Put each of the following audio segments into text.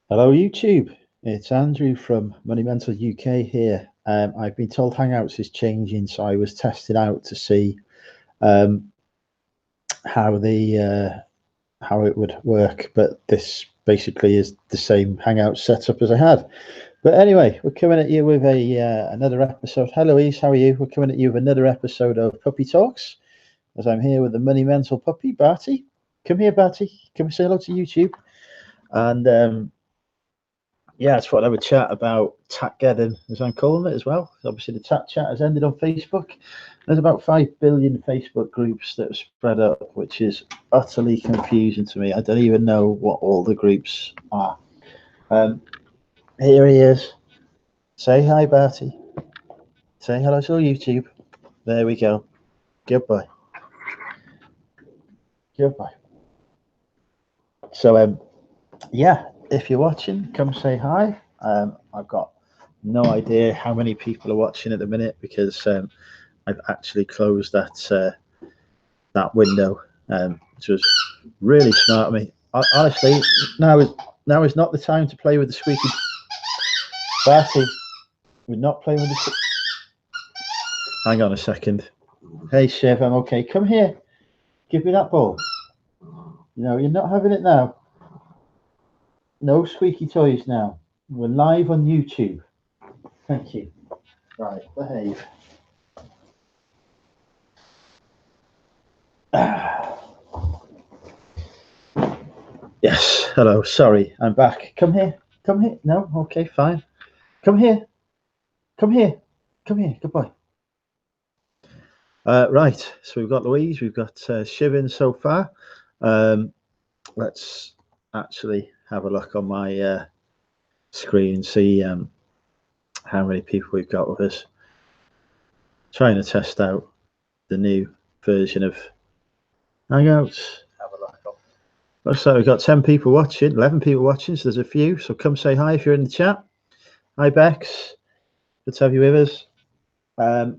Hello, YouTube. It's Andrew from Money Mental UK here. I've been told Hangouts is changing, so I was testing out to see um, how how it would work. But this basically is the same Hangout setup as I had. But anyway, we're coming at you with a another episode. Hi, Louise. How are you? We're coming at you with another episode of Puppy Talks. As I'm here with the Money Mental puppy, Barty. Come here, Barty. Come say hello to YouTube. And yeah, it's what I would chat about Tatgeddon, as I'm calling it as well. Obviously, the Tat Chat has ended on Facebook. There's about 5 billion Facebook groups that have spread up, which is utterly confusing to me. I don't even know what all the groups are. Here he is. Say hi, Bertie. Say hello to YouTube. There we go. Goodbye. Goodbye. So, yeah, if you're watching, come say hi. I've got no idea how many people are watching at the minute because I've actually closed that window, which was really smart of me. Honestly, now is not the time to play with the squeaky. Bertie, we're not playing with the. Hang on a second. Hey, Chef, I'm okay. Come here. Give me that ball. No, you're not having it now. No squeaky toys now. We're live on YouTube. Thank you. Right, behave. Yes, hello. Sorry, I'm back. Come here. Come here. No, okay, fine. Come here. Come here. Come here. Goodbye. Right, so we've got Louise, we've got Shiv in so far. Let's actually have a look on my screen and see how many people we've got with us. Trying to test out the new version of Hangouts. Have a look. Looks like we've got 10 people watching, 11 people watching, so there's a few. So come say hi if you're in the chat. Hi, Bex. Good to have you with us.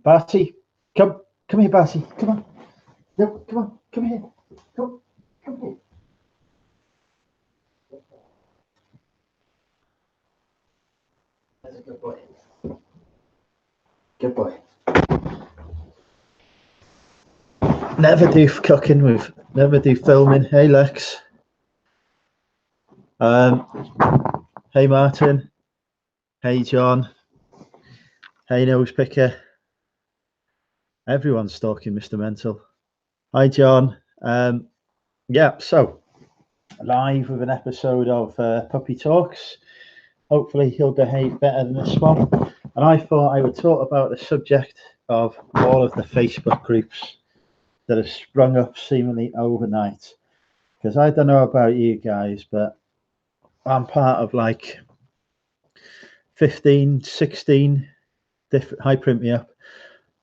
Barty, come here, Barty. Come on. No, come on. Come here. Come here. That's a good boy. Good boy. Never do cooking with, never do filming. Hey, Lex. Hey, Martin. Hey, John. Hey, Nose Picker. Everyone's stalking Mr. Mental. Hi, John. Yeah, so live with an episode of Puppy Talks. Hopefully he'll behave better than this one. And I thought I would talk about the subject of all of the Facebook groups that have sprung up seemingly overnight. Because I don't know about you guys, but I'm part of like 15, 16 different, hi, print me up.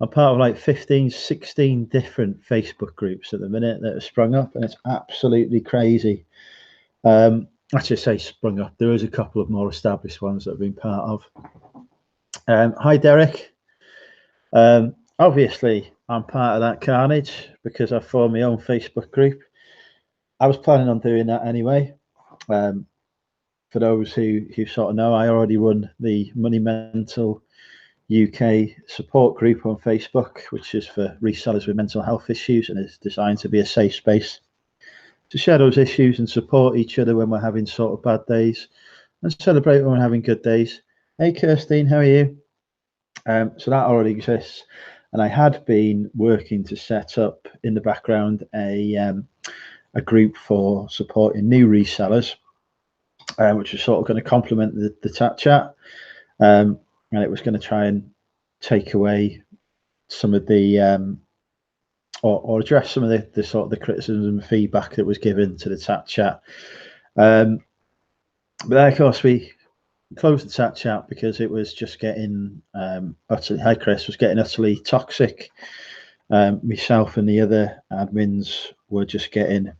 I'm part of like 15, 16 different Facebook groups at the minute that have sprung up, and it's absolutely crazy. I should say sprung up. There is a couple of more established ones that I've been part of. Hi, Derek. Obviously, I'm part of that carnage because I formed my own Facebook group. I was planning on doing that anyway. For those who sort of know, I already run the Money Mental UK support group on Facebook, which is for resellers with mental health issues and is designed to be a safe space to share those issues and support each other when we're having sort of bad days and celebrate when we're having good days. Hey, Kirstine, how are you? So that already exists. And I had been working to set up in the background a group for supporting new resellers, which was sort of going to complement the Tat Chat. And it was going to try and take away some of the or address some of the sort of the criticism and feedback that was given to the Tat Chat. But then, of course, we closed the Tat Chat because it was just getting utterly. Hi, Chris, was getting utterly toxic. Myself and the other admins were just getting.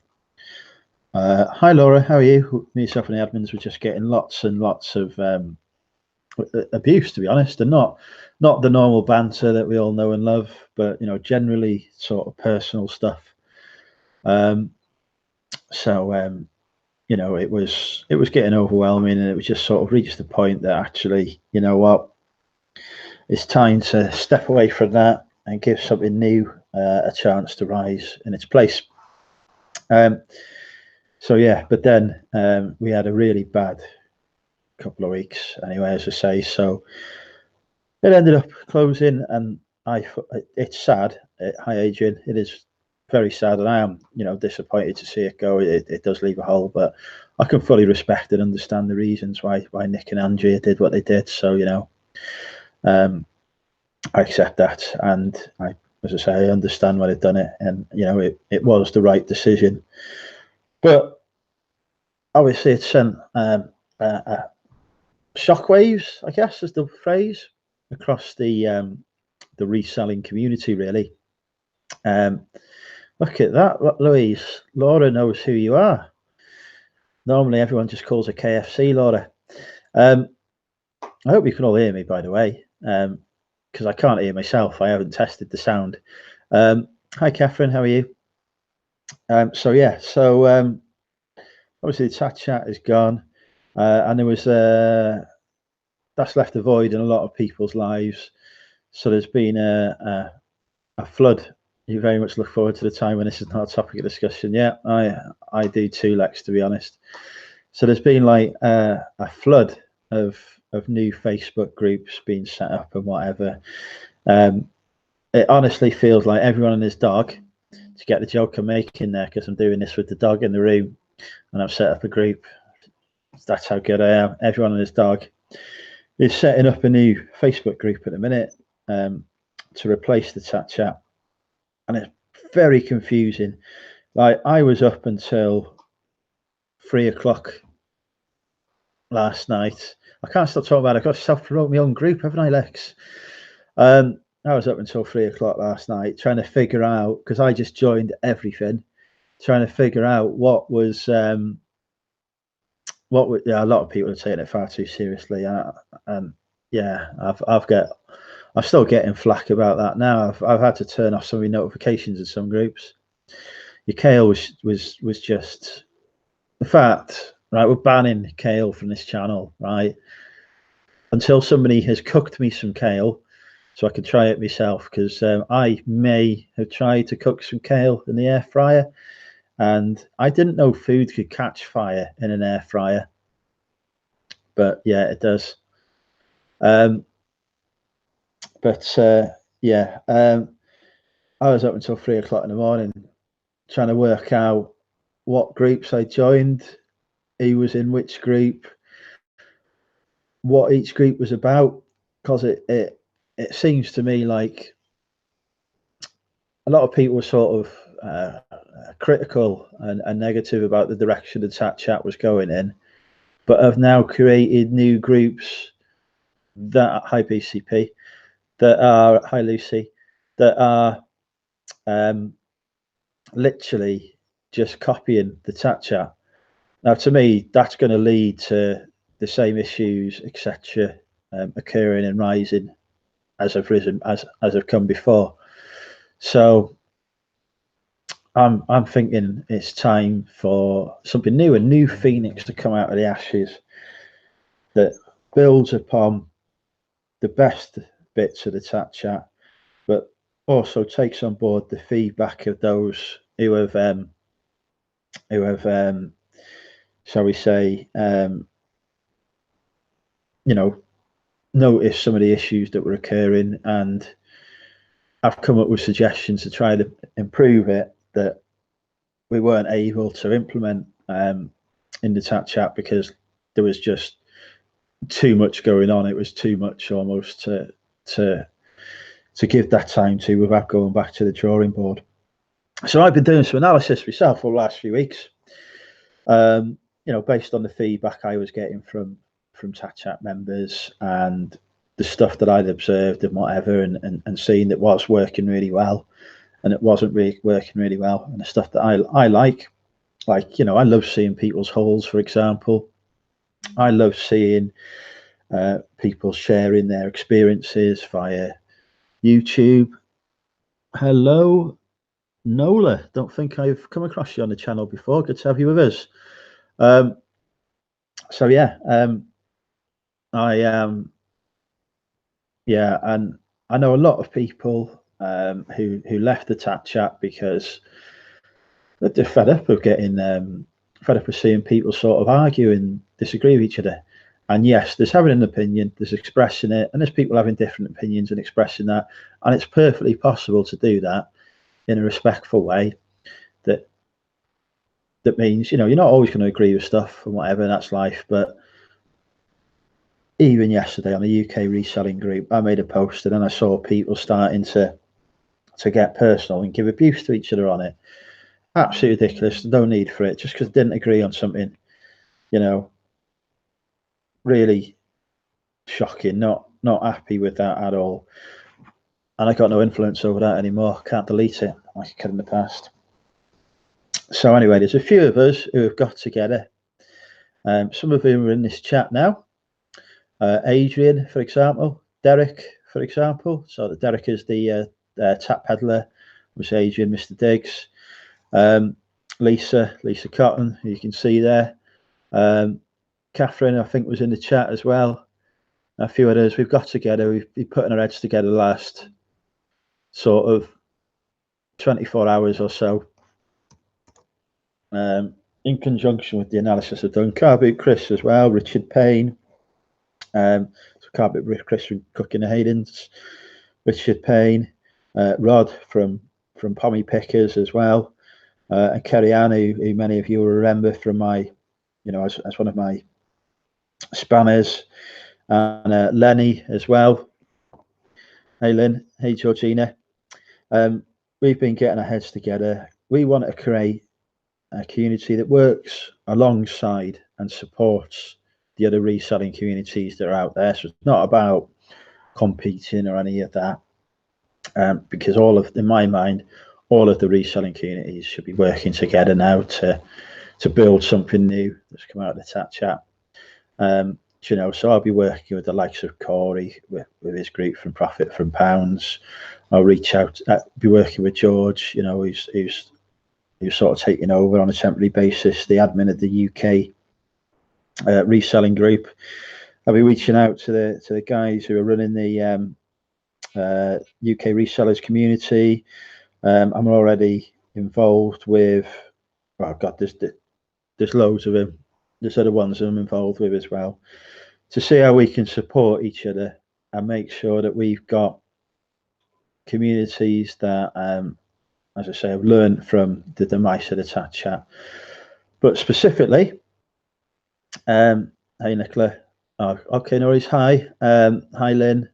Hi, Laura, how are you? Myself and the admins were just getting lots and lots of abuse, to be honest, and not the normal banter that we all know and love, but generally sort of personal stuff. So you know, it was getting overwhelming, and it was just sort of reached the point that actually, you know what, it's time to step away from that and give something new a chance to rise in its place. So yeah, but then we had a really bad couple of weeks anyway, as I say. So it ended up closing, and it's sad. Hi, Adrian. It is very sad, and I am, you know, disappointed to see it go. It does leave a hole, but I can fully respect and understand the reasons why Nick and Andrea did what they did. So, you know, I accept that, and as I say, I understand why they've done it, and you know, it was the right decision. But obviously, it sent shockwaves, I guess, is the phrase, across the reselling community. Really, look at that, Louise. Laura knows who you are. Normally, everyone just calls her KFC, Laura. I hope you can all hear me, by the way, because I can't hear myself. I haven't tested the sound. Hi, Catherine. How are you? So yeah, so obviously the chat is gone, and there was that's left a void in a lot of people's lives. So there's been a flood. You very much look forward to the time when this is not a topic of discussion. Yeah, I do too, Lex, to be honest. So there's been like a flood of new Facebook groups being set up and whatever. It honestly feels like everyone and his dog, to get the joke I'm making there, because I'm doing this with the dog in the room, and I've set up a group. That's how good I am. Everyone and his dog is setting up a new Facebook group at the minute to replace the chat, and it's very confusing. Like, I was up until 3 o'clock last night. I can't stop talking about it. I've got to self-promote my own group, haven't I, Lex? I was up until 3 o'clock last night trying to figure out, because I just joined everything, trying to figure out what was yeah, a lot of people are taking it far too seriously, and yeah, I'm still getting flack about that now. I've had to turn off some of the notifications in some groups. Your kale was just the fact, right? We're banning kale from this channel, right? Until somebody has cooked me some kale, so I can try it myself, because I may have tried to cook some kale in the air fryer, and I didn't know food could catch fire in an air fryer, but yeah, it does. But yeah, I was up until 3 o'clock in the morning trying to work out what groups I joined, who was in which group, what each group was about, because it seems to me like a lot of people were sort of critical and negative about the direction the chat was going in, but have now created new groups that, hi BCP, that are, hi Lucy, that are literally just copying the chat. Now, to me, that's going to lead to the same issues, etc., occurring and rising as have risen, as have come before. So I'm thinking it's time for something new, a new phoenix to come out of the ashes that builds upon the best bits of the chat, but also takes on board the feedback of those who have shall we say, you know, noticed some of the issues that were occurring, and I've come up with suggestions to try to improve it that we weren't able to implement in the chat because there was just too much going on. It was too much almost to give that time to without going back to the drawing board. So I've been doing some analysis myself over the last few weeks, you know, based on the feedback I was getting from chat members and the stuff that I'd observed and whatever, and seeing that was working really well and it wasn't really working really well, and the stuff that I like, you know, I love seeing people's hauls, for example. I love seeing people sharing their experiences via YouTube. Hello, Nola. Don't think I've come across you on the channel before. Good to have you with us. So yeah, I yeah, and I know a lot of people who left the chat chat because they're fed up of getting fed up of seeing people sort of argue and disagree with each other. And yes, there's having an opinion, there's expressing it, and there's people having different opinions and expressing that, and it's perfectly possible to do that in a respectful way. That that means, you know, you're not always going to agree with stuff and whatever, that's life. But even yesterday on a UK reselling group, I made a post and then I saw people starting to get personal and give abuse to each other on it. Absolutely ridiculous. No need for it. Just because they didn't agree on something, you know, really shocking. Not happy with that at all. And I got no influence over that anymore. Can't delete it like I could in the past. So anyway, there's a few of us who have got together. Some of whom are in this chat now. Adrian, for example. Derek, for example. So Derek is the tap peddler. Was Adrian, Mr. Diggs. Lisa Cotton, who you can see there. Catherine, I think, was in the chat as well. A few others. We've got together. We've been putting our heads together the last sort of 24 hours or so. In conjunction with the analysis I've done. Carboot Chris as well. Richard Payne. So Carboot Chris from Cooking the Haydens. Richard Payne. Rod from Pommy Pickers as well. And Kerry Ann, who many of you will remember from my, you know, as one of my spammers, and Lenny as well. Hey Lynn, hey Georgina. We've been getting our heads together. We want to create a community that works alongside and supports the other reselling communities that are out there. So it's not about competing or any of that, because in my mind, all of the reselling communities should be working together now to build something new that's come out of the chat. You know, so I'll be working with the likes of Corey with his group from Profit from Pounds. I'll reach out, be working with George, you know, who's sort of taking over on a temporary basis, the admin of the UK reselling group. I'll be reaching out to the guys who are running the UK resellers community. I'm already involved with, oh God, there's loads of them. There's other ones I'm involved with as well, to see how we can support each other and make sure that we've got communities that, as I say, I've learned from the demise of the chat. But specifically, hey Nicola. Oh, okay, Norris. Hi. Hi Lynn.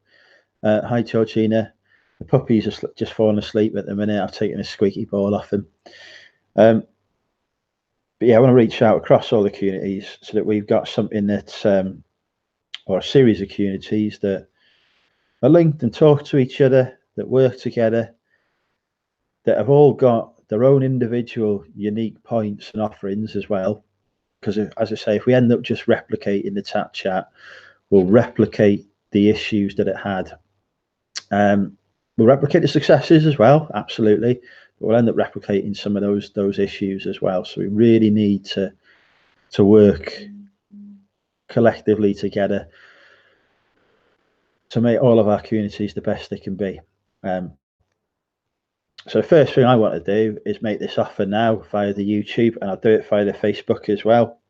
Hi Georgina. The puppy's just falling asleep at the minute. I've taken a squeaky ball off him. But yeah, I want to reach out across all the communities so that we've got something that's, or a series of communities that are linked and talk to each other, that work together, that have all got their own individual unique points and offerings as well. Because as I say, if we end up just replicating the chat, we'll replicate the issues that it had. We'll replicate the successes as well, absolutely, but we'll end up replicating some of those issues as well. So we really need to work collectively together to make all of our communities the best they can be. So the first thing I want to do is make this offer now via the YouTube, and I'll do it via the Facebook as well.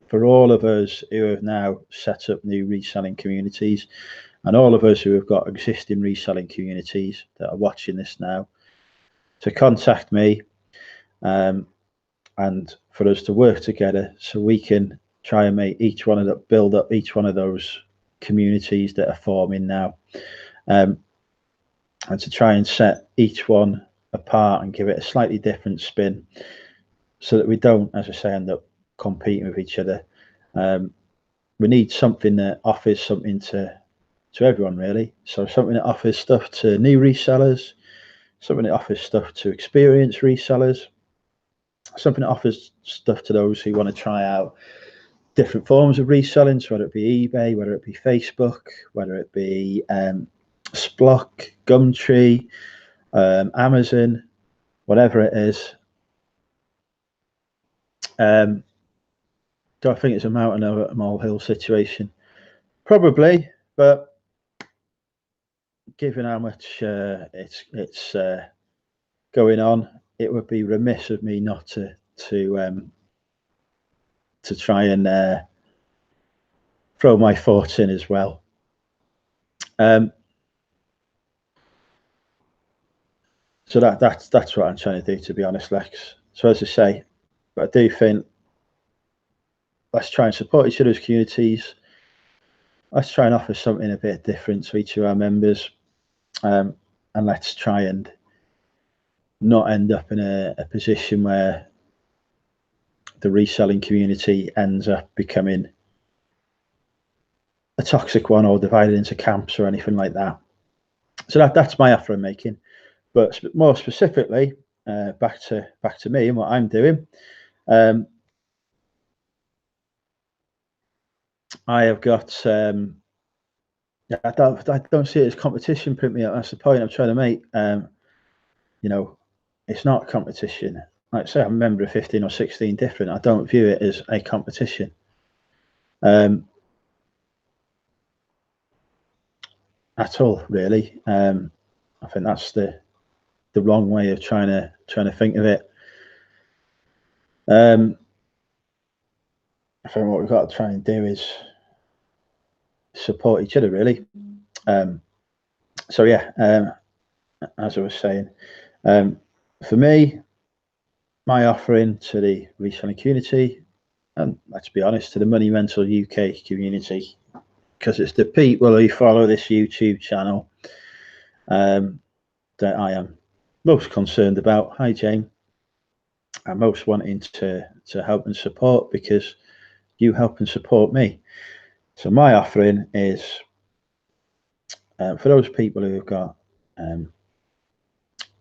For all of us who have now set up new reselling communities, and all of us who have got existing reselling communities that are watching this now, to contact me, and for us to work together so we can try and make build up each one of those communities that are forming now, and to try and set each one apart and give it a slightly different spin so that we don't, as I say, end up competing with each other. We need something that offers something to everyone, really. So something that offers stuff to new resellers, something that offers stuff to experienced resellers, something that offers stuff to those who want to try out different forms of reselling, so whether it be eBay, whether it be Facebook, whether it be Splock, Gumtree, Amazon, whatever it is. Do I think it's a mountain or a molehill situation? Probably, but given how much it's going on, it would be remiss of me not to try and throw my thoughts in as well. So that's what I'm trying to do, to be honest, Lex. So as I say, but I do think let's try and support each other's communities. Let's try and offer something a bit different to each of our members, and let's try and not end up in a position where the reselling community ends up becoming a toxic one or divided into camps or anything like that. So that's my offer I'm making. But more specifically, back to me and what I'm doing. I have got. I don't see it as competition. Print me up. That's the point I'm trying to make. You know, it's not competition. Like say, I'm a member of 15 or 16 different. I don't view it as a competition. At all, really. I think that's the wrong way of trying to think of it. I think what we've got to try and do is support each other, really. So yeah, as I was saying, for me, my offering to the reselling community, and let's be honest, to the Money Mental UK community, because it's the people who follow this YouTube channel that I am most concerned about. Hi, Jane. I'm most wanting to help and support, because you help and support me. So my offering is for those people who have got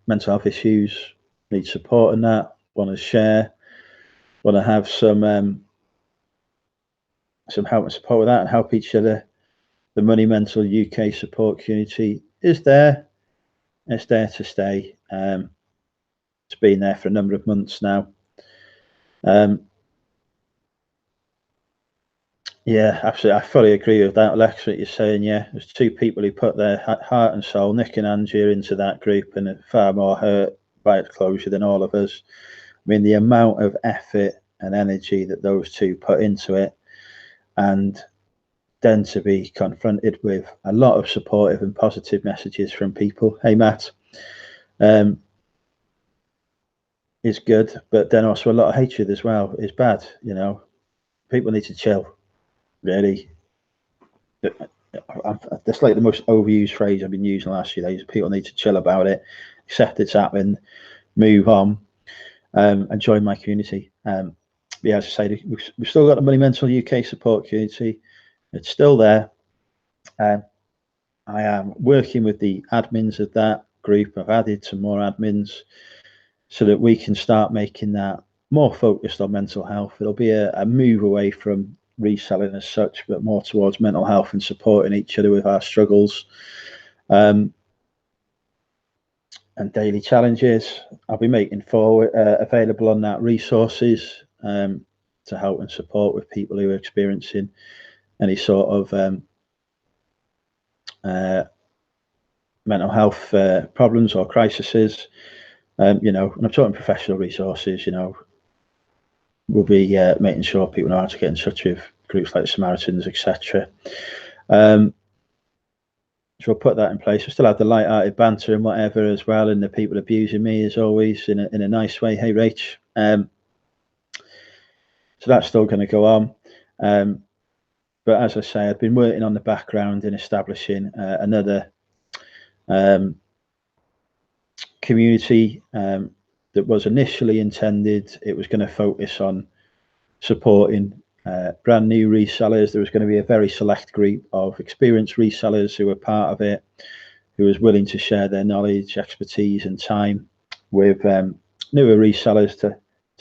mental health issues, need support in that, want to share, want to have some help and support with that and help each other. The Money Mental UK support community is there. It's there to stay. It's been there for a number of months now. Yeah, absolutely. I fully agree with that, Lex, what you're saying. Yeah, there's two people who put their heart and soul, Nick and Angie, into that group, and are far more hurt by its closure than all of us. I mean, the amount of effort and energy that those two put into it, and then to be confronted with a lot of supportive and positive messages from people. Hey, Matt, is good, but then also a lot of hatred as well is bad. You know, people need to chill, really. That's like the most overused phrase I've been using the last few days. People need to chill about it, accept it's happened, move on, and join my community. Yeah, as I say, we've still got the Money Mental UK support community. It's still there. I am working with the admins of that group. I've added some more admins so that we can start making that more focused on mental health. It'll be a move away from reselling as such, but more towards mental health and supporting each other with our struggles and daily challenges. I'll be making forward available on that resources to help and support with people who are experiencing any sort of mental health problems or crises. You know, and I'm talking professional resources. You know, we'll be making sure people know how to get in touch with groups like Samaritans, etc. So we'll put that in place. We still have the light-hearted banter and whatever as well, and the people abusing me as always in a nice way. Hey, Rach. So that's still going to go on. But as I say, I've been working on the background in establishing another community that was initially intended. It was going to focus on supporting brand new resellers. There was going to be a very select group of experienced resellers who were part of it, who was willing to share their knowledge, expertise, and time with newer resellers to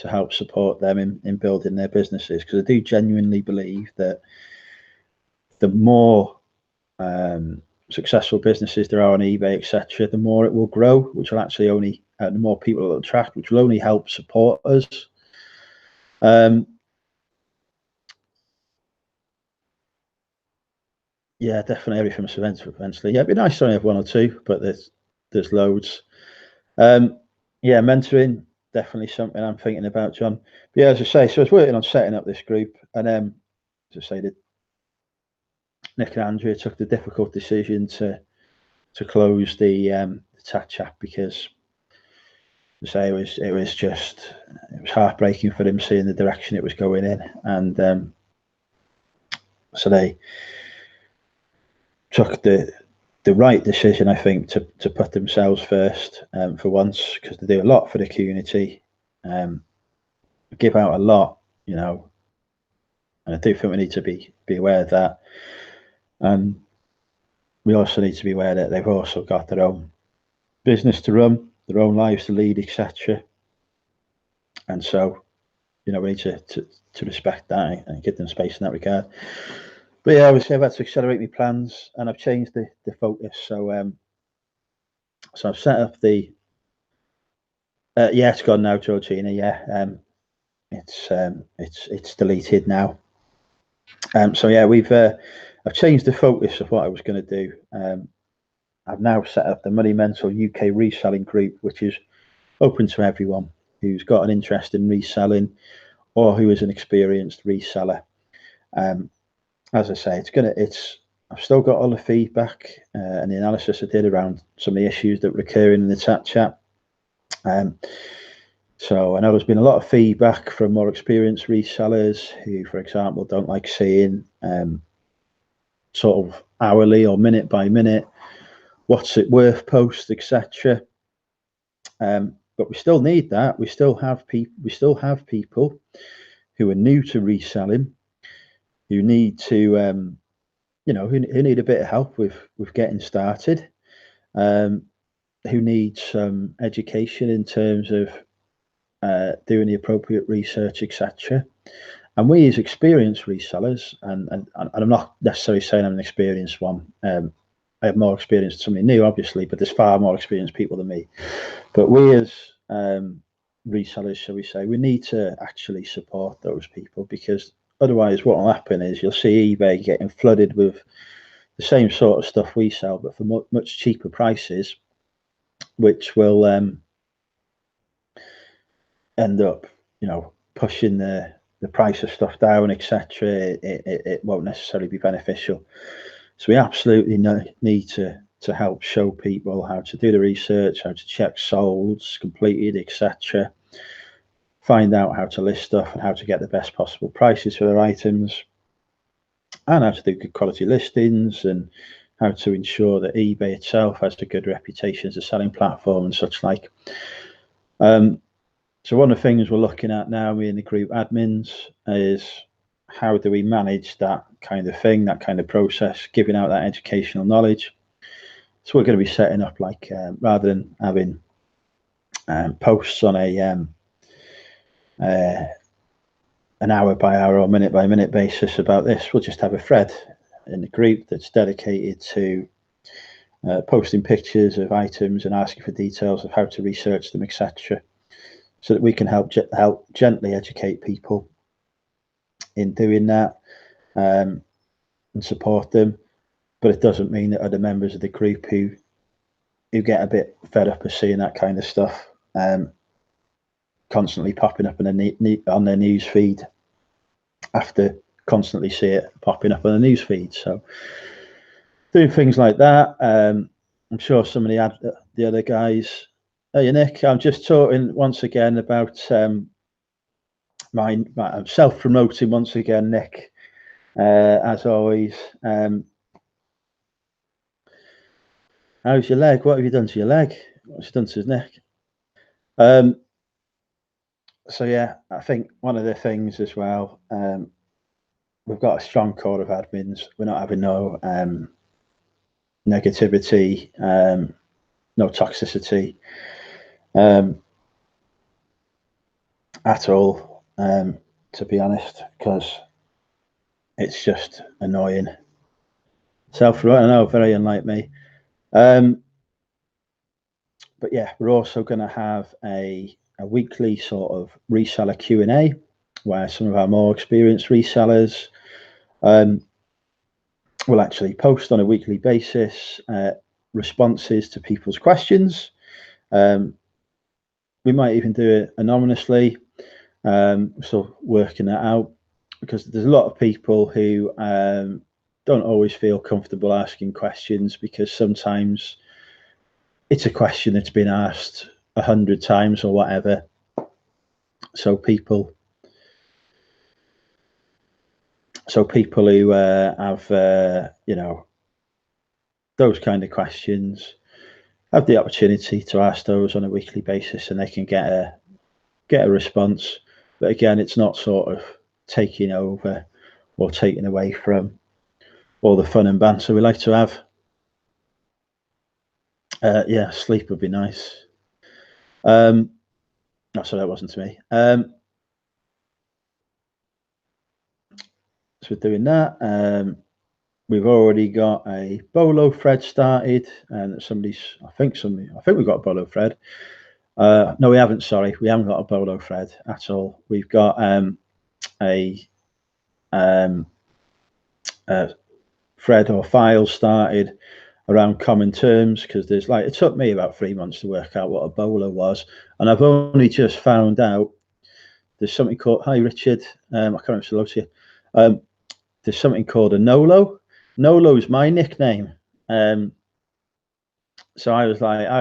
help support them in building their businesses. Because I do genuinely believe that the more successful businesses there are on eBay, etc., the more it will grow, which will actually only the more people it will attract, which will only help support us. Yeah, definitely everything from events eventually. Yeah, it'd be nice to only have one or two, but there's loads. Yeah, mentoring definitely something I'm thinking about, John. But yeah, as I say, so I was working on setting up this group, and as I say, Nick and Andrea took the difficult decision to close the chat because, as I say, it was heartbreaking for him seeing the direction it was going in, and so they took the right decision, I think, to put themselves first for once, because they do a lot for the community, give out a lot, you know, and I do think we need to be aware of that, and we also need to be aware that they've also got their own business to run, their own lives to lead, etc. And so, you know, we need to respect that and give them space in that regard. But yeah, obviously I've had to accelerate my plans, and I've changed the focus. So I've set up the yeah, it's gone now, Georgina. Yeah, it's deleted now. So yeah, I've changed the focus of what I was going to do. I've now set up the Money Mental UK reselling group, which is open to everyone who's got an interest in reselling or who is an experienced reseller. As I say, I've still got all the feedback and the analysis I did around some of the issues that were occurring in the chat. So I know there's been a lot of feedback from more experienced resellers who, for example, don't like seeing sort of hourly or minute by minute what's it worth post, etc. But we still need that. We still have people who are new to reselling, who need to who need a bit of help with getting started, who need some education in terms of doing the appropriate research, etc. And we as experienced resellers, and I'm not necessarily saying I'm an experienced one. I have more experience than somebody new, obviously, but there's far more experienced people than me. But we as resellers, shall we say, we need to actually support those people, because otherwise what will happen is you'll see eBay getting flooded with the same sort of stuff we sell, but for much cheaper prices, which will end up, pushing the price of stuff down, etc. It won't necessarily be beneficial. So we absolutely need to help show people how to do the research, how to check solds completed, etc. Find out how to list stuff and how to get the best possible prices for their items, and how to do good quality listings, and how to ensure that eBay itself has a good reputation as a selling platform and such like. So one of the things we're looking at now, me and the group admins, is how do we manage that kind of thing, that kind of process, giving out that educational knowledge. So we're going to be setting up like rather than having posts on an hour by hour or minute by minute basis about this, we'll just have a thread in the group that's dedicated to posting pictures of items and asking for details of how to research them, etc., so that we can help gently educate people in doing that, and support them. But it doesn't mean that other members of the group who get a bit fed up of seeing that kind of stuff constantly popping up on their news feed have to constantly see it popping up on the news feed. So doing things like that. I'm sure some of the other guys. Hey, Nick, I'm just talking once again about I'm self-promoting once again, Nick, as always. How's your leg? What have you done to your leg? What's done to his neck? So yeah, I think one of the things as well, we've got a strong core of admins. We're not having no negativity, no toxicity at all, to be honest, because it's just annoying. I know, very unlike me. But yeah, we're also going to have a weekly sort of reseller Q&A, where some of our more experienced resellers we'll actually post on a weekly basis responses to people's questions. We might even do it anonymously. So working that out, because there's a lot of people who don't always feel comfortable asking questions, because sometimes it's a question that's been asked 100 times or whatever. So people who have you know, those kind of questions have the opportunity to ask those on a weekly basis, and they can get a response. But again, it's not sort of taking over or taking away from all the fun and banter we like to have. Yeah, sleep would be nice. No, sorry, that wasn't to me. So we're doing that. We've already got a bolo thread started, and I think we've got a bolo thread. No, we haven't. Sorry, we haven't got a bolo thread at all. We've got a thread or file started around common terms, because there's like, it took me about 3 months to work out what a bolo was, and I've only just found out there's something called, hi Richard, I can't remember hello to you. There's something called a Nolo. Nolo is my nickname. So I was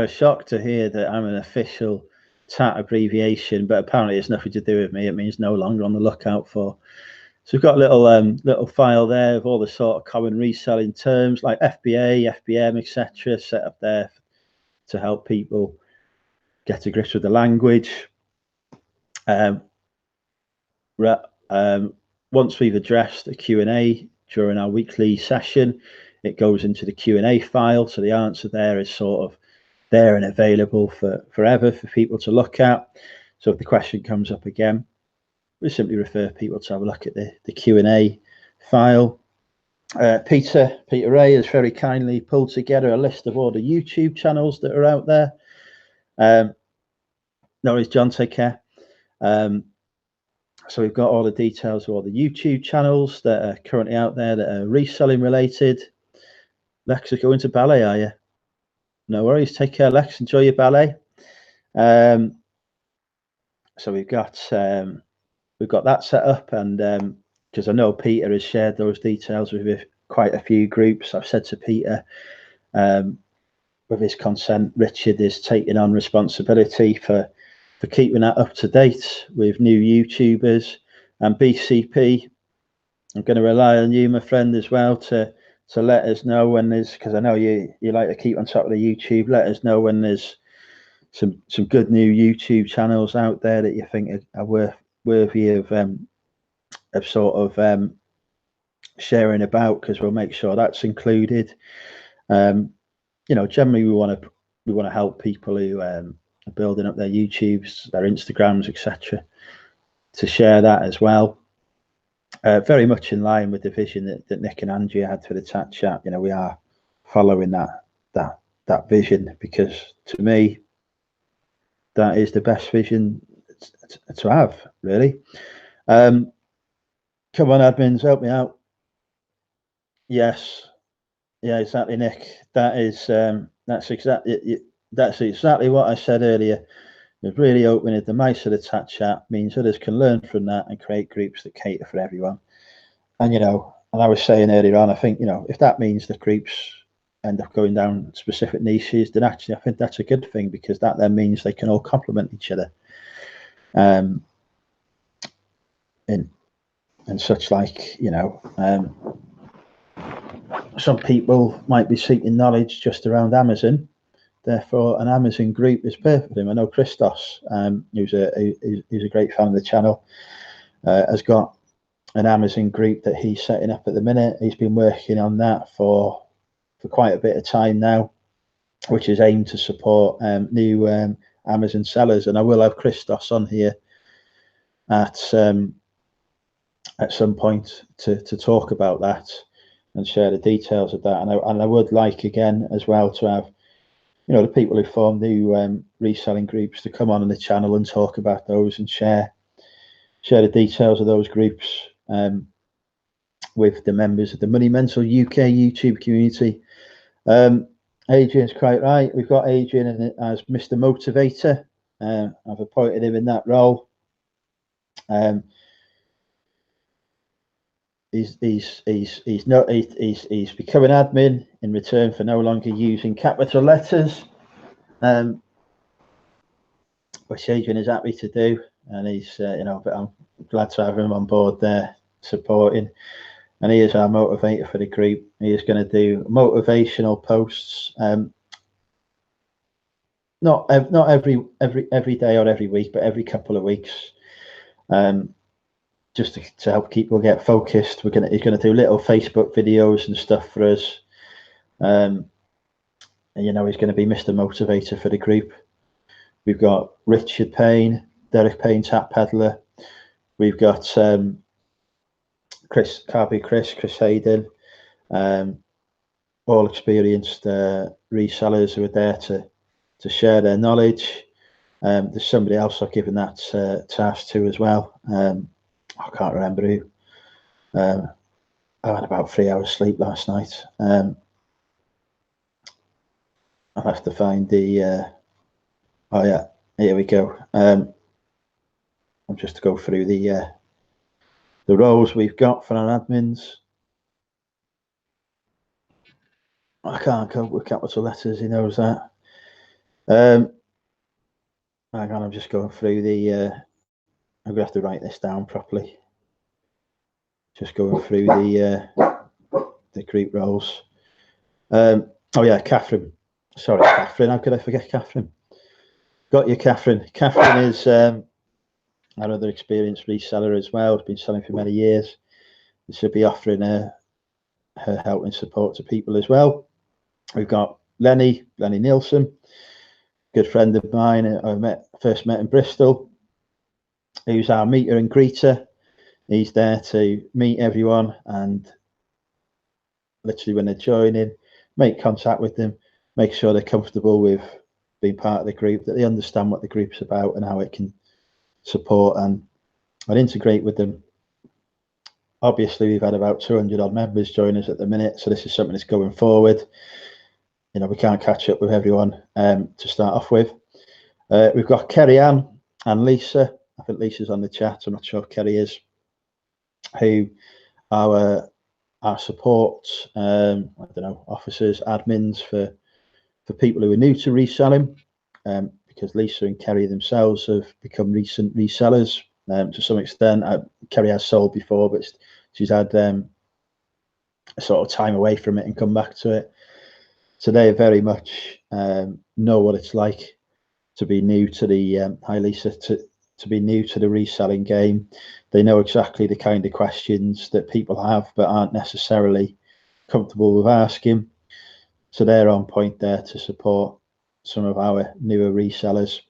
shocked to hear that I'm an official TAT abbreviation, but apparently it's nothing to do with me. It means no longer on the lookout for. So we've got a little file there of all the sort of common reselling terms like FBA, FBM, etc., set up there to help people get to grips with the language. Once we've addressed a Q&A during our weekly session, it goes into the Q&A file. So the answer there is sort of there and available for forever for people to look at. So if the question comes up again, we simply refer people to have a look at the Q&A file. Peter Ray has very kindly pulled together a list of all the YouTube channels that are out there. No worries, John, take care. So we've got all the details of all the YouTube channels that are currently out there that are reselling related. Lex is going to ballet, are you? No worries, take care, Lex. Enjoy your ballet. So we've got that set up, and because I know Peter has shared those details with quite a few groups. I've said to Peter, with his consent, Richard is taking on responsibility for keeping that up to date with new YouTubers, and BCP, I'm going to rely on you, my friend, as well, to let us know when there's, because I know you like to keep on top of the YouTube. Let us know when there's some good new YouTube channels out there that you think are worthy of sort of sharing about, because we'll make sure that's included. You know, generally we want to help people who are building up their YouTubes, their Instagrams, etc., to share that as well. Very much in line with the vision that Nick and Andrea had for the TAT chat. You know, we are following that vision, because to me, that is the best vision to have, really. Come on, admins, help me out. Yes, yeah, exactly, Nick. That's exactly what I said earlier. We're really opening the mice of the TAT chat means others can learn from that and create groups that cater for everyone. And you know, and I was saying earlier on, I think, you know, if that means the groups end up going down specific niches, then actually I think that's a good thing, because that then means they can all complement each other. And such, like, you know, some people might be seeking knowledge just around Amazon, therefore an Amazon group is perfect for them. I know Christos, who's a great fan of the channel, has got an Amazon group that he's setting up at the minute. He's been working on that for quite a bit of time now, which is aimed to support new Amazon sellers. And I will have Christos on here at some point to talk about that and share the details of that. And I would like, again, as well, to have, you know, the people who form new reselling groups to come on the channel and talk about those and share the details of those groups. with the members of the Money Mental UK YouTube community. Adrian's quite right. We've got Adrian as Mr. Motivator. I've appointed him in that role. He's become an admin in return for no longer using capital letters, which Adrian is happy to do, and he's but I'm glad to have him on board there supporting. And he is our motivator for the group. He is going to do motivational posts, not every day or every week, but every couple of weeks, just to help people get focused. He's going to do little Facebook videos and stuff for us. And he's going to be Mr. Motivator for the group. We've got Richard Payne, Derek Payne, Tap Peddler. We've got Chris Hayden, all experienced resellers who are there to share their knowledge. There's somebody else I've given that task to as well. I can't remember who. I had about 3 hours sleep last night. I'll have to find the. Oh yeah, here we go. I'll just go through the roles we've got for our admins. I can't cope with capital letters, he knows that. Hang on, I'm just going through the I'm gonna have to write this down properly. Just going through the group roles. Oh yeah, Catherine. Sorry, Catherine. How could I forget Catherine? Got you, Catherine. Catherine is another experienced reseller as well. Has been selling for many years. She'll be offering her help and support to people as well. We've got Lenny Nielsen, good friend of mine. I first met in Bristol. Who's our meter and greeter. He's there to meet everyone and literally when they're joining, make contact with them, make sure they're comfortable with being part of the group, that they understand what the group's about and how it can support and integrate with them. Obviously, we've had about 200 odd members join us at the minute, so this is something that's going forward. We can't catch up with everyone to start off with. We've got Kerry Ann and Lisa. I think Lisa's on the chat. I'm not sure if Kerry is. Who are our support, officers, admins for people who are new to reselling, because Lisa and Kerry themselves have become recent resellers to some extent. Kerry has sold before, but she's had a sort of time away from it and come back to it. So they very much know what it's like to be new to the hi Lisa, to be new to the reselling game. They know exactly the kind of questions that people have but aren't necessarily comfortable with asking. So they're on point there to support some of our newer resellers.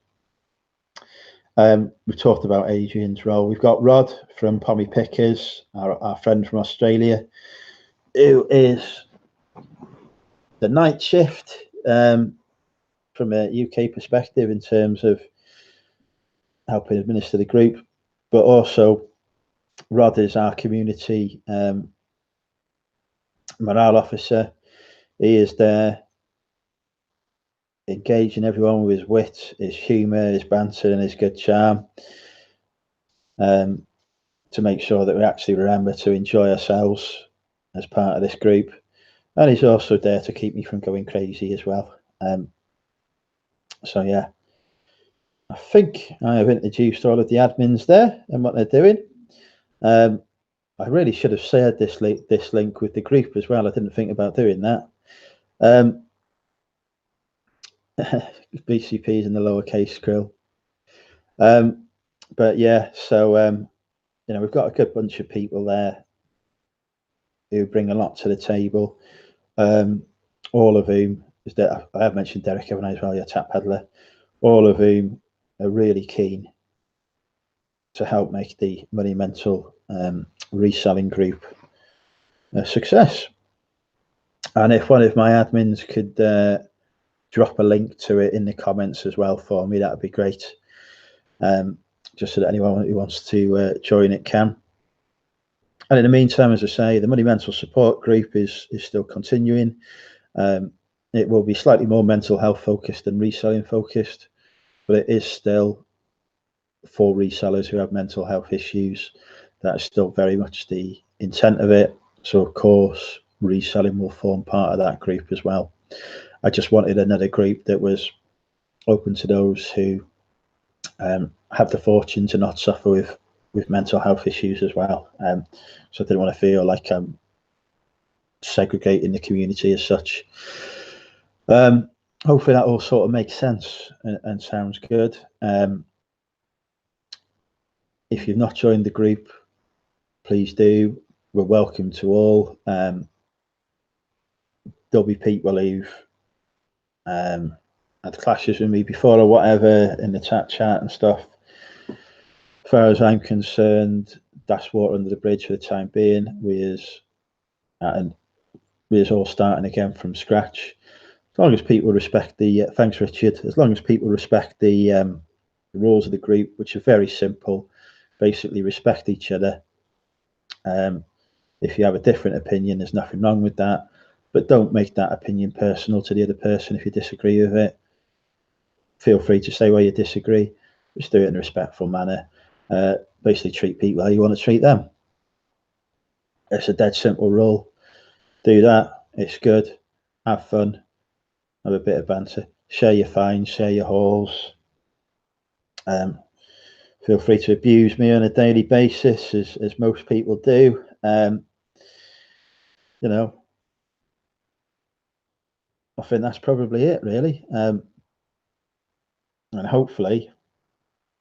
We've talked about Adrian's role. We've got Rod from Pommy Pickers, our friend from Australia, who is the night shift from a UK perspective in terms of helping administer the group, but also Rod is our community morale officer. He is there engaging everyone with his wit, his humour, his banter and his good charm, to make sure that we actually remember to enjoy ourselves as part of this group. And he's also there to keep me from going crazy as well. So yeah, I think I have introduced all of the admins there and what they're doing. I really should have shared this link with the group as well. I didn't think about doing that. BCPs in the lowercase grill. But yeah, so we've got a good bunch of people there who bring a lot to the table. All of whom I have mentioned Derek haven't I as well, your Tap Peddler. All of whom are really keen to help make the Money Mental reselling group a success. And if one of my admins could drop a link to it in the comments as well for me, that would be great. Just so that anyone who wants to join it can. And in the meantime, as I say, the Money Mental support group is still continuing. It will be slightly more mental health focused than reselling focused, but it is still for resellers who have mental health issues. That is still very much the intent of it. So of course, reselling will form part of that group as well. I just wanted another group that was open to those who have the fortune to not suffer with mental health issues as well. So I didn't want to feel like I'm segregating the community as such. Hopefully that all sort of makes sense and sounds good. If you've not joined the group, please do. We're welcome to all. There'll be people who've had clashes with me before or whatever in the chat and stuff. As far as I'm concerned, that's water under the bridge for the time being. We're all starting again from scratch. As long as people respect the thanks, Richard. As long as people respect the rules of the group, which are very simple, basically respect each other. If you have a different opinion, there's nothing wrong with that, but don't make that opinion personal to the other person. If you disagree with it, feel free to say why you disagree. Just do it in a respectful manner. Basically treat people how you want to treat them. It's a dead simple rule. Do that. It's good. Have fun. Have a bit of banter. Share your finds, share your hauls. Feel free to abuse me on a daily basis, as most people do. You know, I think that's probably it, really. And hopefully,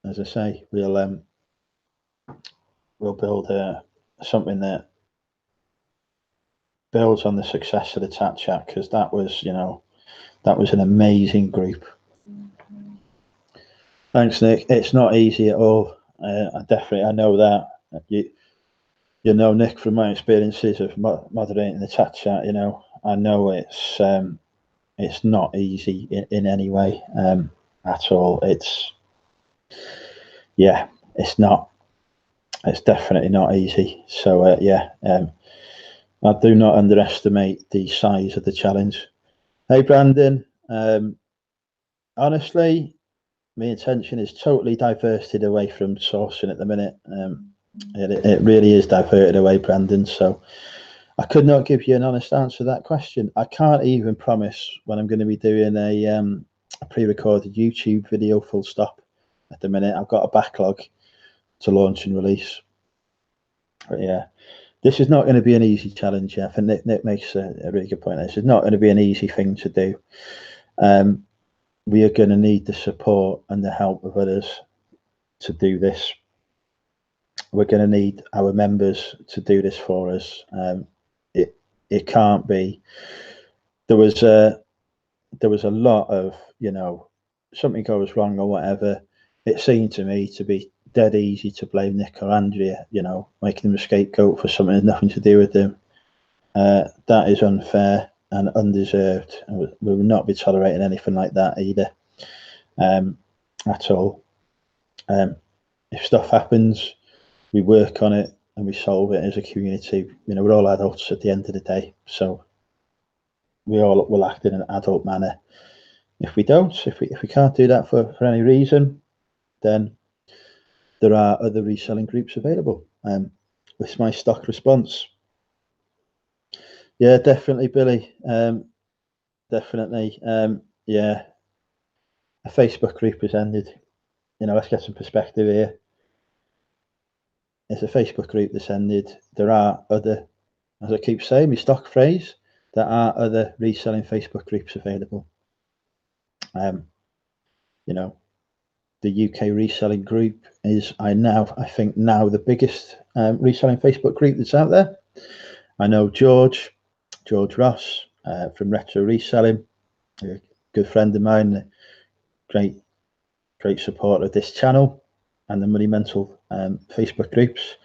as I say, we'll build something that builds on the success of the Tat Chat, because that was an amazing group. Thanks, Nick. It's not easy at all. I know that. You know, Nick, from my experiences of moderating the Tat Chat, I know it's not easy in any way at all. It's not. It's definitely not easy. So I do not underestimate the size of the challenge. Hey, Brandon. Honestly, my intention is totally diverted away from sourcing at the minute. It really is diverted away, Brandon. So I could not give you an honest answer to that question. I can't even promise when I'm going to be doing a pre-recorded YouTube video full stop at the minute. I've got a backlog to launch and release. But yeah, this is not going to be an easy challenge. I think Nick makes a really good point. This is not going to be an easy thing to do. We are going to need the support and the help of others to do this. We're going to need our members to do this for us. It can't be. There was a lot of, something goes wrong or whatever. It seemed to me to be dead easy to blame Nick or Andrea, making them a scapegoat for something that had nothing to do with them. That is unfair and undeserved. And we will not be tolerating anything like that either, at all. If stuff happens, we work on it and we solve it as a community. We're all adults at the end of the day, so we all will act in an adult manner. If we can't do that for any reason, then there are other reselling groups available. With my stock response. Yeah, definitely, Billy. Definitely. Yeah, a Facebook group has ended. Let's get some perspective here. It's a Facebook group that's ended. There are other, as I keep saying, my stock phrase, there are other reselling Facebook groups available. The UK reselling group is, I think now the biggest reselling Facebook group that's out there. I know George Ross from Retro Reselling, a good friend of mine, great supporter of this channel and the Money Mental Facebook groups,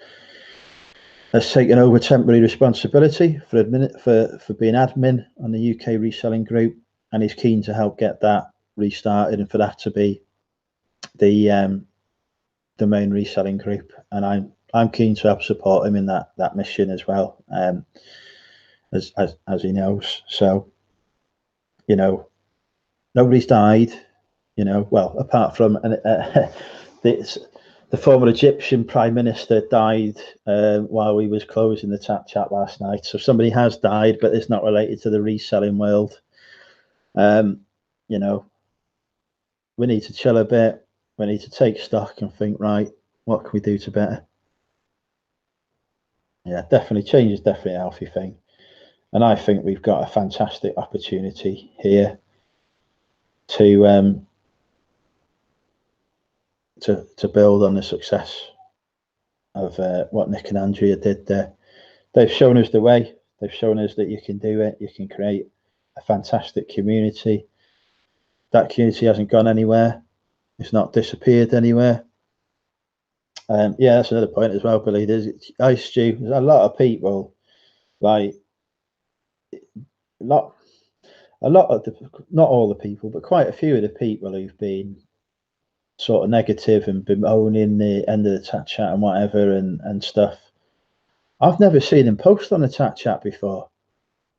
has taken over temporary responsibility for being admin on the UK reselling group, and he's keen to help get that restarted and for that to be the main reselling group. And I'm I'm keen to help support him in that mission as well, as he knows. So, you know, nobody's died, you know, well, apart from the former Egyptian Prime Minister died while we was closing the chat last night. So somebody has died, but it's not related to the reselling world. You know, we need to chill a bit. We need to take stock and think, right, what can we do to better? Yeah, definitely. Change is definitely a healthy thing. And I think we've got a fantastic opportunity here to build on the success of what Nick and Andrea did there. They've shown us the way. They've shown us that you can do it. You can create a fantastic community. That community hasn't gone anywhere. It's not disappeared anywhere. Yeah, that's another point as well, Billy. There's a lot of people, like not a lot of not all the people, but quite a few of the people who've been sort of negative and bemoaning the end of the chat and whatever and stuff. I've never seen him post on a chat before,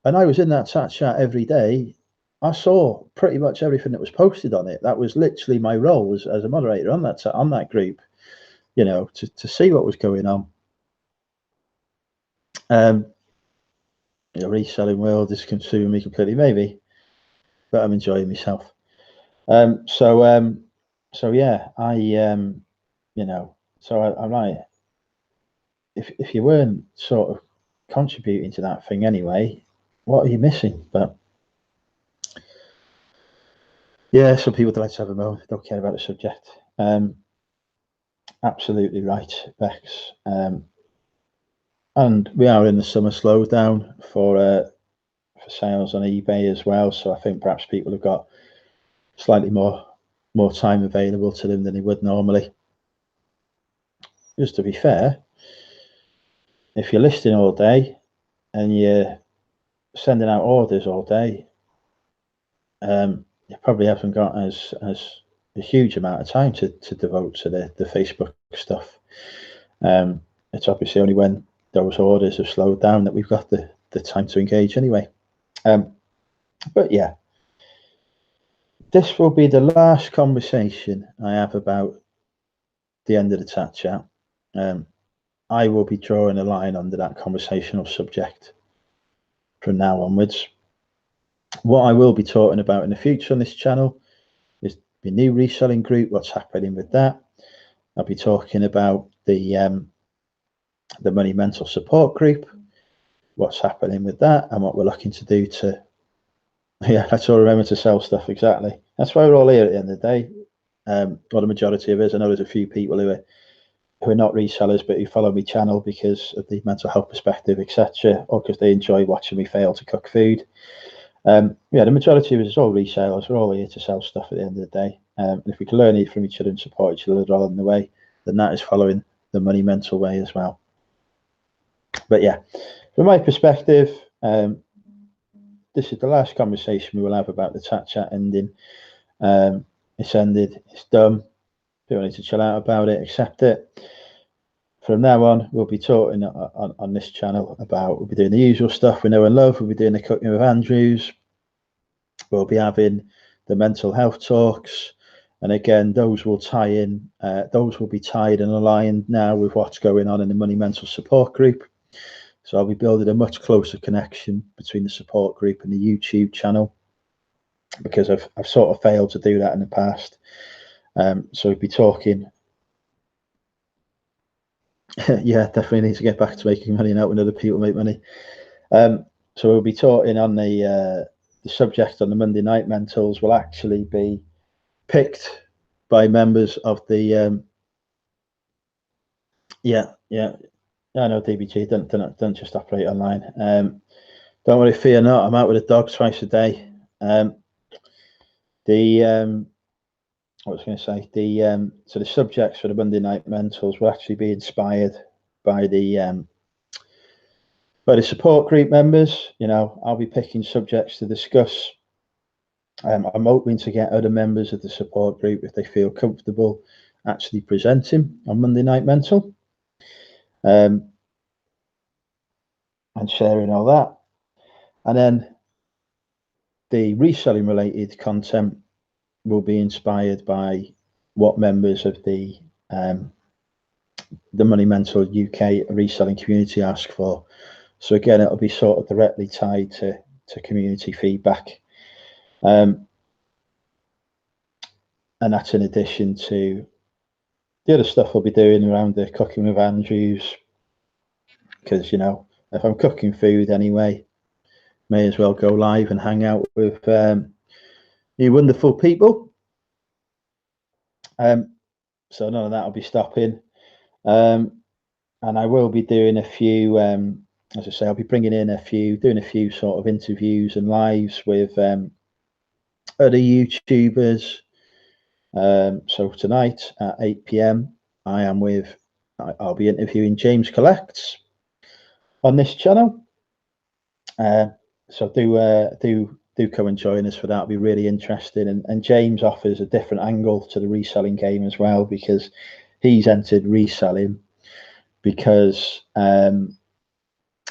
and I was in that chat every day. I saw pretty much everything that was posted on it. That was literally my role as a moderator on that group, you know, to see what was going on. The reselling world is consuming me completely, maybe, but I'm enjoying myself. So yeah, you know, so I'm like, if you weren't sort of contributing to that thing anyway, what are you missing? But yeah, some people don't like to have a moment, don't care about the subject. Absolutely right, Bex. And we are in the summer slowdown for sales on eBay as well. So I think perhaps people have got slightly more time available to them than they would normally. Just to be fair, if you're listing all day and you're sending out orders all day, you probably haven't got as a huge amount of time to devote to the Facebook stuff. It's obviously only when those orders have slowed down that we've got the time to engage anyway. But yeah, this will be the last conversation I have about the end of the chat. I will be drawing a line under that conversational subject from now onwards. What I will be talking about in the future on this channel is the new reselling group, what's happening with that. I'll be talking about the money mental support group, what's happening with that, and what we're looking to do to, yeah, let's all remember to sell stuff. Exactly. That's why we're all here at the end of the day. Well, the majority of us, I know there's a few people who are not resellers, but who follow my channel because of the mental health perspective, etc., or because they enjoy watching me fail to cook food. Yeah, the majority of us are all resellers. We're all here to sell stuff at the end of the day. And if we can learn from each other and support each other along the way, then that is following the money mental way as well. But yeah, from my perspective, this is the last conversation we will have about the chat ending. It's ended. It's done. People need to chill out about it, accept it. From now on, we'll be talking on this channel about, we'll be doing the usual stuff we know and love. We'll be doing the cooking with Andrews. We'll be having the mental health talks. And again, those will tie in, those will be tied and aligned now with what's going on in the money mental support group. So I'll be building a much closer connection between the support group and the YouTube channel, because I've sort of failed to do that in the past. So we'll be talking. Yeah, definitely need to get back to making money and helping other people make money. So we'll be talking on the subject on the Monday Night Mentals will actually be picked by members of the I know DBG don't just operate online. Don't worry, fear not. I'm out with a dog twice a day. What was I going to say? So the subjects for the Monday Night Mentals will actually be inspired by the support group members. You know, I'll be picking subjects to discuss. I'm hoping to get other members of the support group, if they feel comfortable, actually presenting on Monday Night Mental. and sharing all that. And then the reselling related content will be inspired by what members of the Money Mentor UK reselling community ask for. So again, it'll be sort of directly tied to community feedback. And that's in addition to the other stuff we'll be doing around the Cooking with Andrews, because, you know, if I'm cooking food anyway, may as well go live and hang out with you wonderful people. So none of that will be stopping. And I will be doing a few, as I say, I'll be bringing in doing a few sort of interviews and lives with other YouTubers. So tonight at 8 PM, I'll be interviewing James Collects on this channel. So do come and join us for that. It'll be really interesting. And James offers a different angle to the reselling game as well, because he's entered reselling because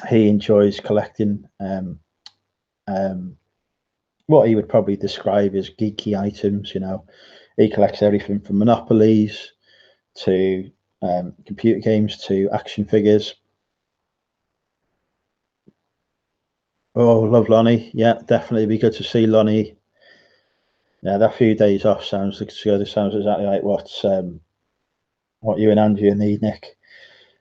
he enjoys collecting what he would probably describe as geeky items. You know, he collects everything from Monopolies to computer games to action figures. Oh, love Lonnie. Yeah, definitely be good to see Lonnie. Yeah, that few days off sounds good. It sounds exactly like what you and Andrea need, Nick.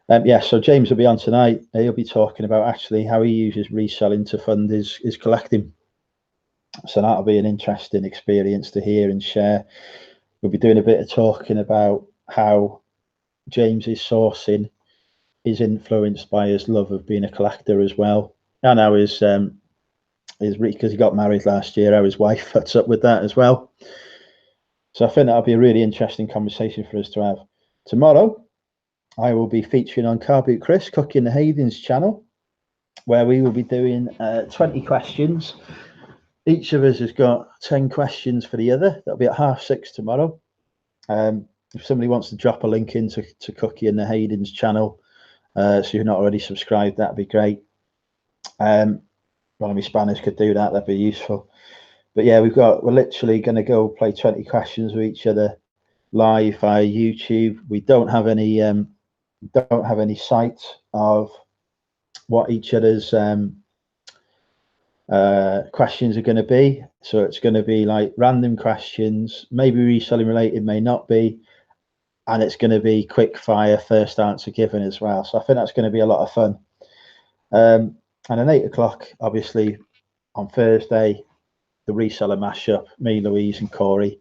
Yeah, so James will be on tonight. He'll be talking about actually how he uses reselling to fund his collecting. So that'll be an interesting experience to hear and share. We'll be doing a bit of talking about how James's sourcing is influenced by his love of being a collector as well, and how his because he got married last year, how his wife puts up with that as well. So I think that'll be a really interesting conversation for us to have. Tomorrow, I will be featuring on Car Boot Chris, Cooking the Hayden's channel, where we will be doing 20 questions. Each of us has got 10 questions for the other. That'll be at 6:30 tomorrow. If somebody wants to drop a link into Cookie and the Hayden's channel, so you're not already subscribed, that'd be great. One of my Spanish could do that, that'd be useful. But yeah, we're literally going to go play 20 questions with each other live via YouTube. We don't have any sight of what each other's questions are going to be. So it's going to be like random questions, maybe reselling related, may not be. And it's going to be quick fire, first answer given as well. So I think that's going to be a lot of fun. And at 8 o'clock, obviously, on Thursday, the reseller mashup, me, Louise, and Corey.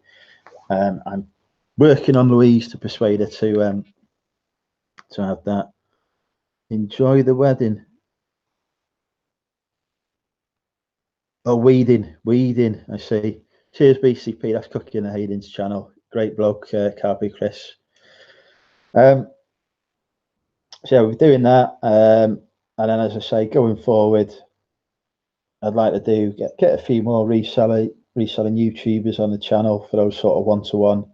I'm working on Louise to persuade her to have that. Enjoy the wedding. Oh, weeding, I see. Cheers, BCP. That's Cooking the Hayden's channel. Great bloke, Carby Chris. So yeah, we're doing that. And then, as I say, going forward, I'd like to get a few more reselling YouTubers on the channel for those sort of one-to-one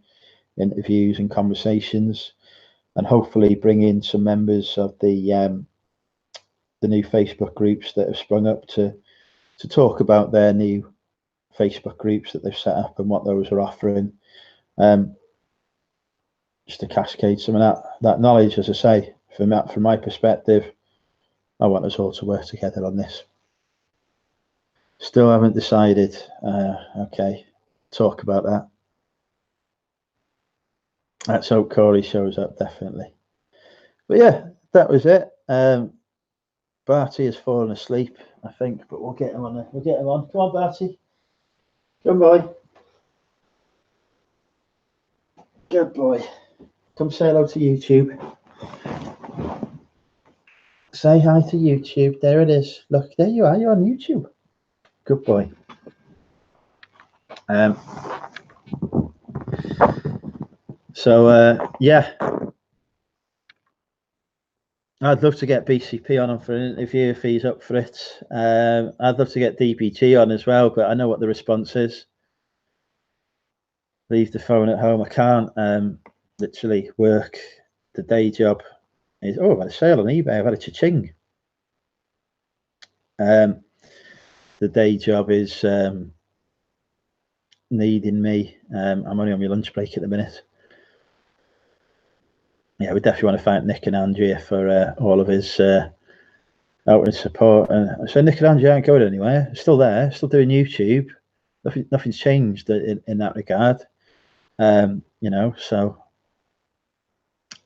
interviews and conversations, and hopefully bring in some members of the new Facebook groups that have sprung up to talk about their new Facebook groups that they've set up and what those are offering. Just to cascade some of that knowledge, as I say, from my perspective, I want us all to work together on this. Still haven't decided. Okay, talk about that. Let's hope Corey shows up, definitely. But yeah, that was it. Barty has fallen asleep, I think, but we'll get him on. We'll get him on. Come on, Barty. Good boy. Good boy. Come say hello to YouTube. Say hi to YouTube. There it is. Look, there you are. You're on YouTube. Good boy. Yeah, I'd love to get BCP on for an interview if he's up for it. I'd love to get DBG on as well, but I know what the response is. Leave the phone at home. I can't literally work the day job is, oh, I've had a sale on eBay, I've had a cha-ching. The day job is needing me. I'm only on my lunch break at the minute. Yeah, we definitely want to thank Nick and Andrea for all of his outward support. And so Nick and Andrea aren't going anywhere. Still there, still doing YouTube. Nothing's changed in that regard. You know, so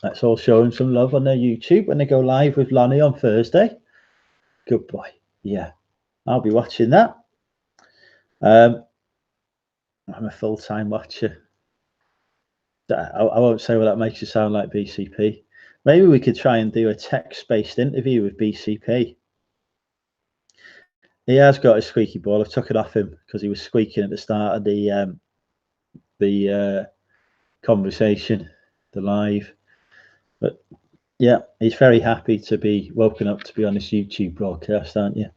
let's all show them some love on their YouTube when they go live with Lonnie on Thursday. Good boy. Yeah, I'll be watching that. I'm a full-time watcher. I won't say what that makes you sound like, BCP. Maybe we could try and do a text-based interview with BCP. He has got a squeaky ball. I took it off him because he was squeaking at the start of the conversation, the live. But yeah, he's very happy to be woken up to be on this YouTube broadcast, aren't you?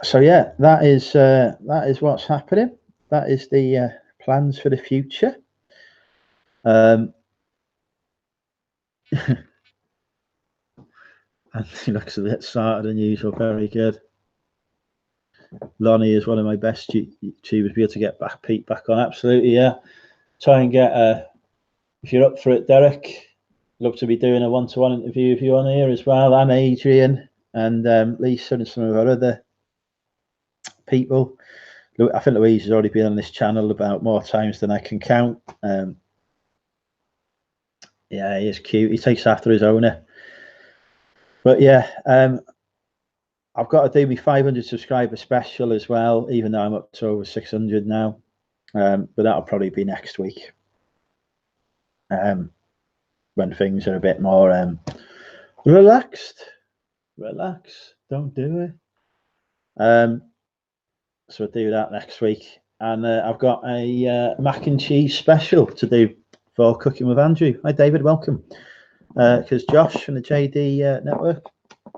So yeah, that is what's happening. That is the plans for the future. And he looks a bit smarter than usual. Very good. Lonnie is one of my best YouTubers. Be able to get Pete back on. Absolutely, yeah. Try and get if you're up for it, Derek. Love to be doing a one-to-one interview with you on here as well, and Adrian and Lisa and some of our other people. I think Louise has already been on this channel about more times than I can count. Yeah, he is cute. He takes after his owner. But yeah, I've got to do my 500 subscriber special as well, even though I'm up to over 600 now. But that'll probably be next week. When things are a bit more relaxed. Relax, don't do it. So we'll do that next week. And I've got a mac and cheese special to do for Cooking with Andrew. Hi, David, welcome. Because Josh from the JD Network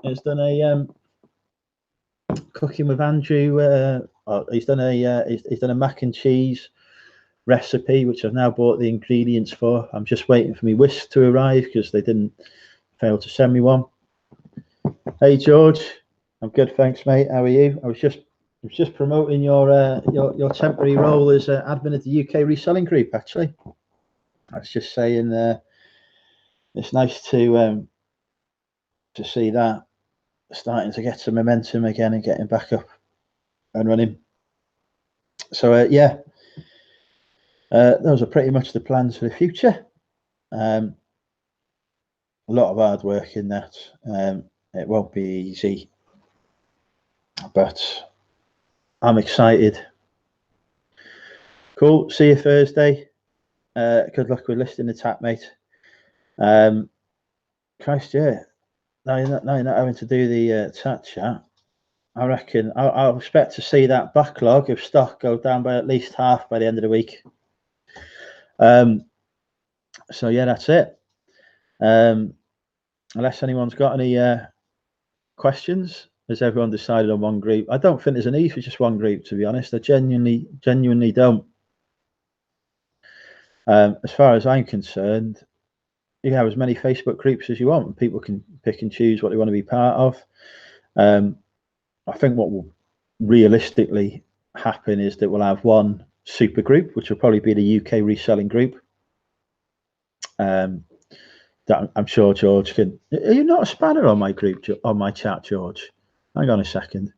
has done a Cooking with Andrew. He's done a mac and cheese recipe, which I've now bought the ingredients for. I'm just waiting for my whisk to arrive because they didn't fail to send me one. Hey George, I'm good, thanks, mate. How are you? I was just promoting your temporary role as admin of the UK reselling group. Actually, I was just saying it's nice to see that starting to get some momentum again and getting back up and running. So yeah, those are pretty much the plans for the future. A lot of hard work in that. It won't be easy, but I'm excited. Cool. See you Thursday. Good luck with listing the tap, mate. Christ, yeah. Now you're not having to do the chat chat. I reckon I'll expect to see that backlog of stock go down by at least half by the end of the week. So yeah, that's it. Unless anyone's got any questions, has everyone decided on one group? I don't think there's a need for just one group, to be honest. I genuinely don't. As far as I'm concerned, you have as many Facebook groups as you want, and people can pick and choose what they want to be part of. I think what will realistically happen is that we'll have one super group, which will probably be the UK reselling group. That I'm sure George can. Are you not a spanner on my group, on my chat, George? Hang on a second.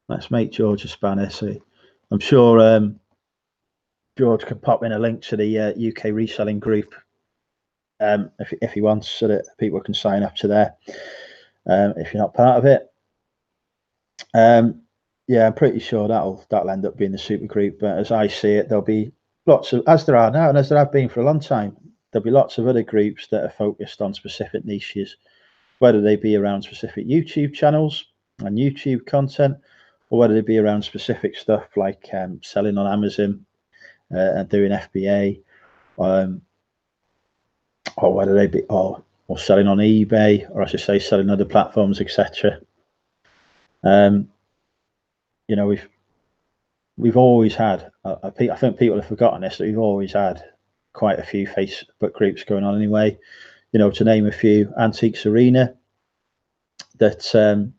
Let's make George a spanner. See, I'm sure George can pop in a link to the UK reselling group if he wants, so that people can sign up to there. If you're not part of it, yeah, I'm pretty sure that'll end up being the super group. But as I see it, there'll be lots of, as there are now, and as there have been for a long time, there'll be lots of other groups that are focused on specific niches, whether they be around specific YouTube channels and YouTube content, or whether they be around specific stuff like selling on Amazon and doing FBA, or whether they be or selling on eBay, or I should say selling other platforms, etc. You know, we've always had. I think people have forgotten this, that we've always had quite a few Facebook groups going on anyway. You know, to name a few, Antiques Arena, that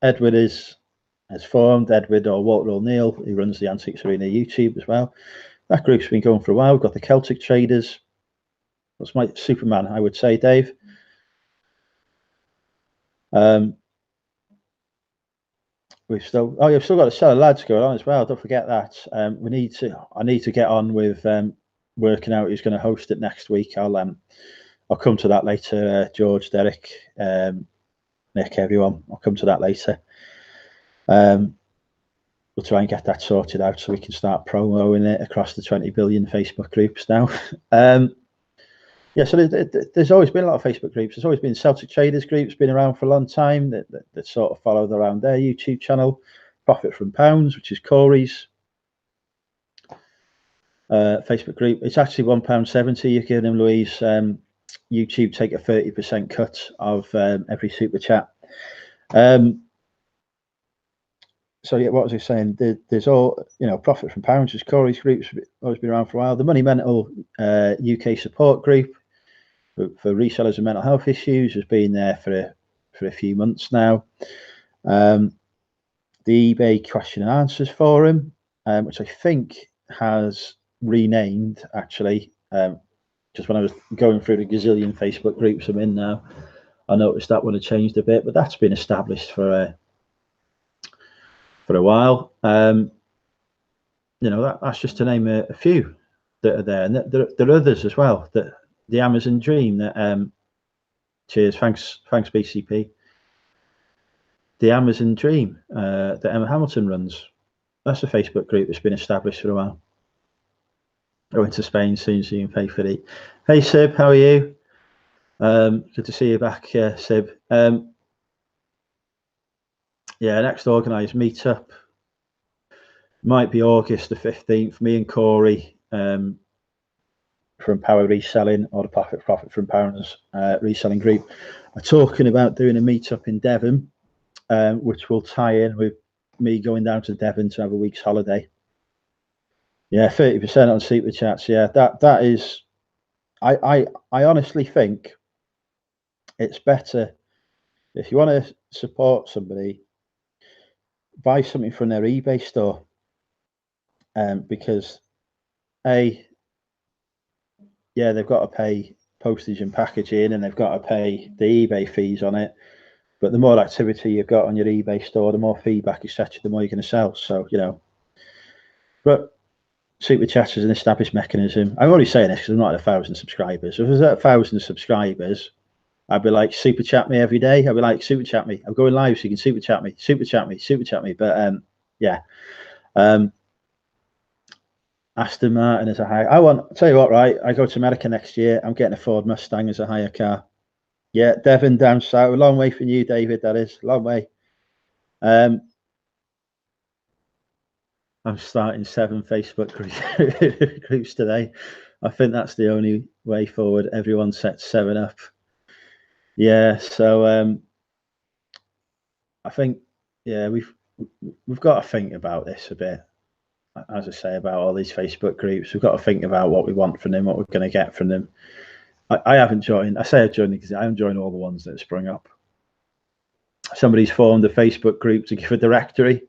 Edward has formed. Edward, or Walter O'Neill, who runs the Antiques Arena YouTube as well. That group's been going for a while. We've got the Celtic Traders. That's my Superman, I would say, Dave. We've still got a set of lads going on as well. Don't forget that. I need to get on with working out who's going to host it next week. I'll come to that later. George, Derek, Nick, everyone. I'll come to that later. We'll try and get that sorted out so we can start promoting it across the 20 billion Facebook groups now. Yeah, so there's always been a lot of Facebook groups. There's always been Celtic Traders groups, been around for a long time, that sort of followed around their YouTube channel. Profit from Pounds, which is Corey's Facebook group. It's actually £1.70. You're giving him, Louise. YouTube take a 30% cut of every super chat. So yeah, what was I saying? There's all, you know, Profit from Pounds is Corey's group's always been around for a while. The Money Mental UK support group for resellers of mental health issues has been there for a few months now. The eBay question and answers forum, which I think has renamed actually. Just when I was going through the gazillion Facebook groups I'm in now, I noticed that one had changed a bit, but that's been established for a while. You know, that's just to name a few that are there, and there are others as well. That the Amazon Dream. That cheers, thanks BCP. The Amazon Dream that Emma Hamilton runs. That's a Facebook group that's been established for a while. Going to Spain soon, so you can pay for it. Hey Sib, how are you? Good to see you back, Sib. Yeah, next organised meetup might be August the 15th. Me and Corey from Power Reselling, or the Profit from Pounds reselling group, are talking about doing a meetup in Devon, which will tie in with me going down to Devon to have a week's holiday. Yeah, 30% on super chats. Yeah, that is. I honestly think it's better if you want to support somebody, buy something from their eBay store, because yeah, they've got to pay postage and packaging, and they've got to pay the eBay fees on it. But the more activity you've got on your eBay store, the more feedback, etc., the more you're going to sell. So, you know, but super chat is an established mechanism. I'm only saying this because I'm not at 1,000 subscribers. If I was at 1,000 subscribers, I'd be like, super chat me every day. I'd be like, super chat me. I'm going live so you can super chat me, super chat me, super chat me. But yeah. Aston Martin as a hire. I'll tell you what, right? I go to America next year. I'm getting a Ford Mustang as a hire car. Yeah, Devon down south. A long way from you, David. That is a long way. I'm starting 7 Facebook groups today. I think that's the only way forward. Everyone sets 7 up. Yeah, so I think, yeah, we've got to think about this a bit. As I say, about all these Facebook groups, we've got to think about what we want from them, what we're going to get from them. I haven't joined. I say I've joined because I haven't joined all the ones that have sprung up. Somebody's formed a Facebook group to give a directory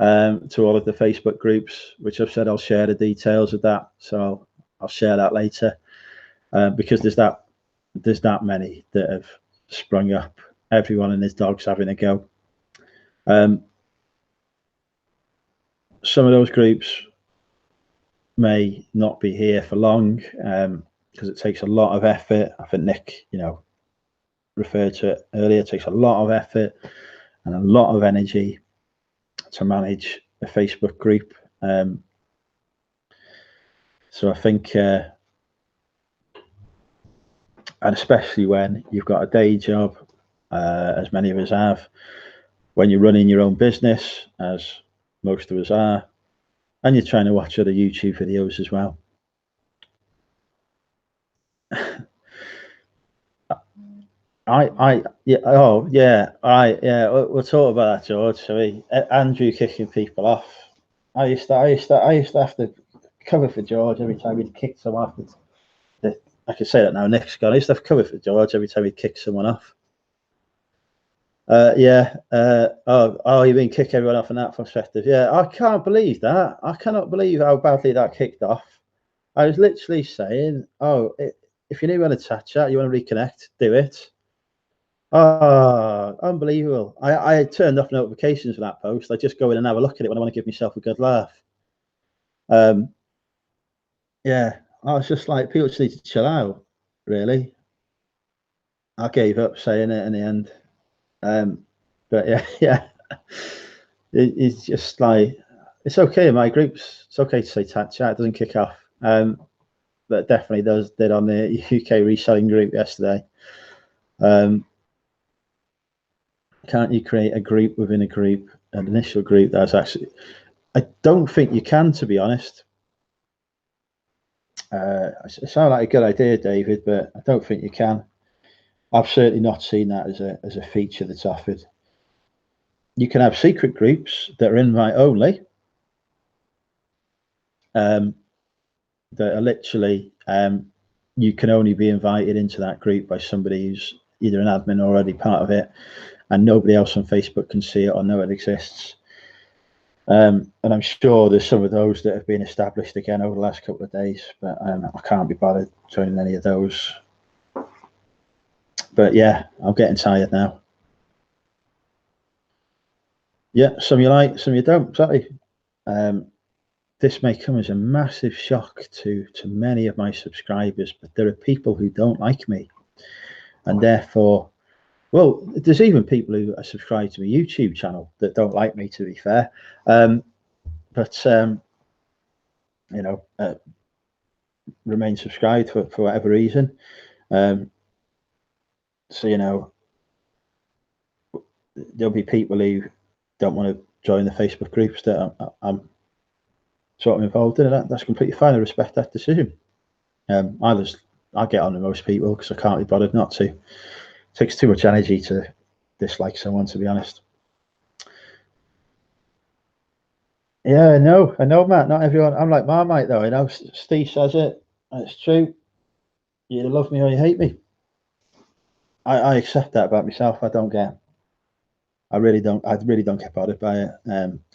to all of the Facebook groups, which I've said I'll share the details of that. So I'll share that later, because there's that many that have sprung up. Everyone and his dog's having a go. Some of those groups may not be here for long, because it takes a lot of effort. I think Nick, you know, referred to it earlier. It takes a lot of effort and a lot of energy to manage a Facebook group. So I think, and especially when you've got a day job, as many of us have, when you're running your own business, as most of us are, and you're trying to watch other YouTube videos as well. We'll talk about that, George. Shall we? Andrew kicking people off. I used to have to cover for George every time he'd kick someone off. I can say that now. Nick's gone. I used to have cover for George every time he'd kick someone off. Yeah. You mean kick everyone off in that perspective? Yeah. I can't believe that. I cannot believe how badly that kicked off. I was literally saying, if you want to chat chat, you want to reconnect, do it. Oh, unbelievable. I turned off notifications for that post. I just go in and have a look at it when I want to give myself a good laugh. Yeah, I was just like, people just need to chill out, really. I gave up saying it in the end. But yeah. It's just like, it's okay in my groups. It's okay to say chat chat. It doesn't kick off. But definitely did on the UK reselling group yesterday. Can't you create a group within a group, an initial group that's actually, I don't think you can, to be honest. It sounds like a good idea, David, but I don't think you can. I've certainly not seen that as a feature that's offered. You can have secret groups that are invite only, that are literally, you can only be invited into that group by somebody who's either an admin or already part of it, and nobody else on Facebook can see it or know it exists. And I'm sure there's some of those that have been established again over the last couple of days, but I can't be bothered joining any of those. But yeah, I'm getting tired now. Yeah, some you like, some you don't, exactly. This may come as a massive shock to many of my subscribers, but there are people who don't like me, and therefore, well, there's even people who are subscribed to my YouTube channel that don't like me, to be fair. Remain subscribed for whatever reason. So there'll be people who don't want to join the Facebook groups that I'm sort of involved in, and that's completely fine. I respect that decision. I get on with most people because I can't be bothered not to. It takes too much energy to dislike someone, to be honest. Yeah, I know, Matt. Not everyone. I'm like Marmite, though. Steve says it, and it's true. You either love me or you hate me. I accept that about myself. I really don't get bothered by it.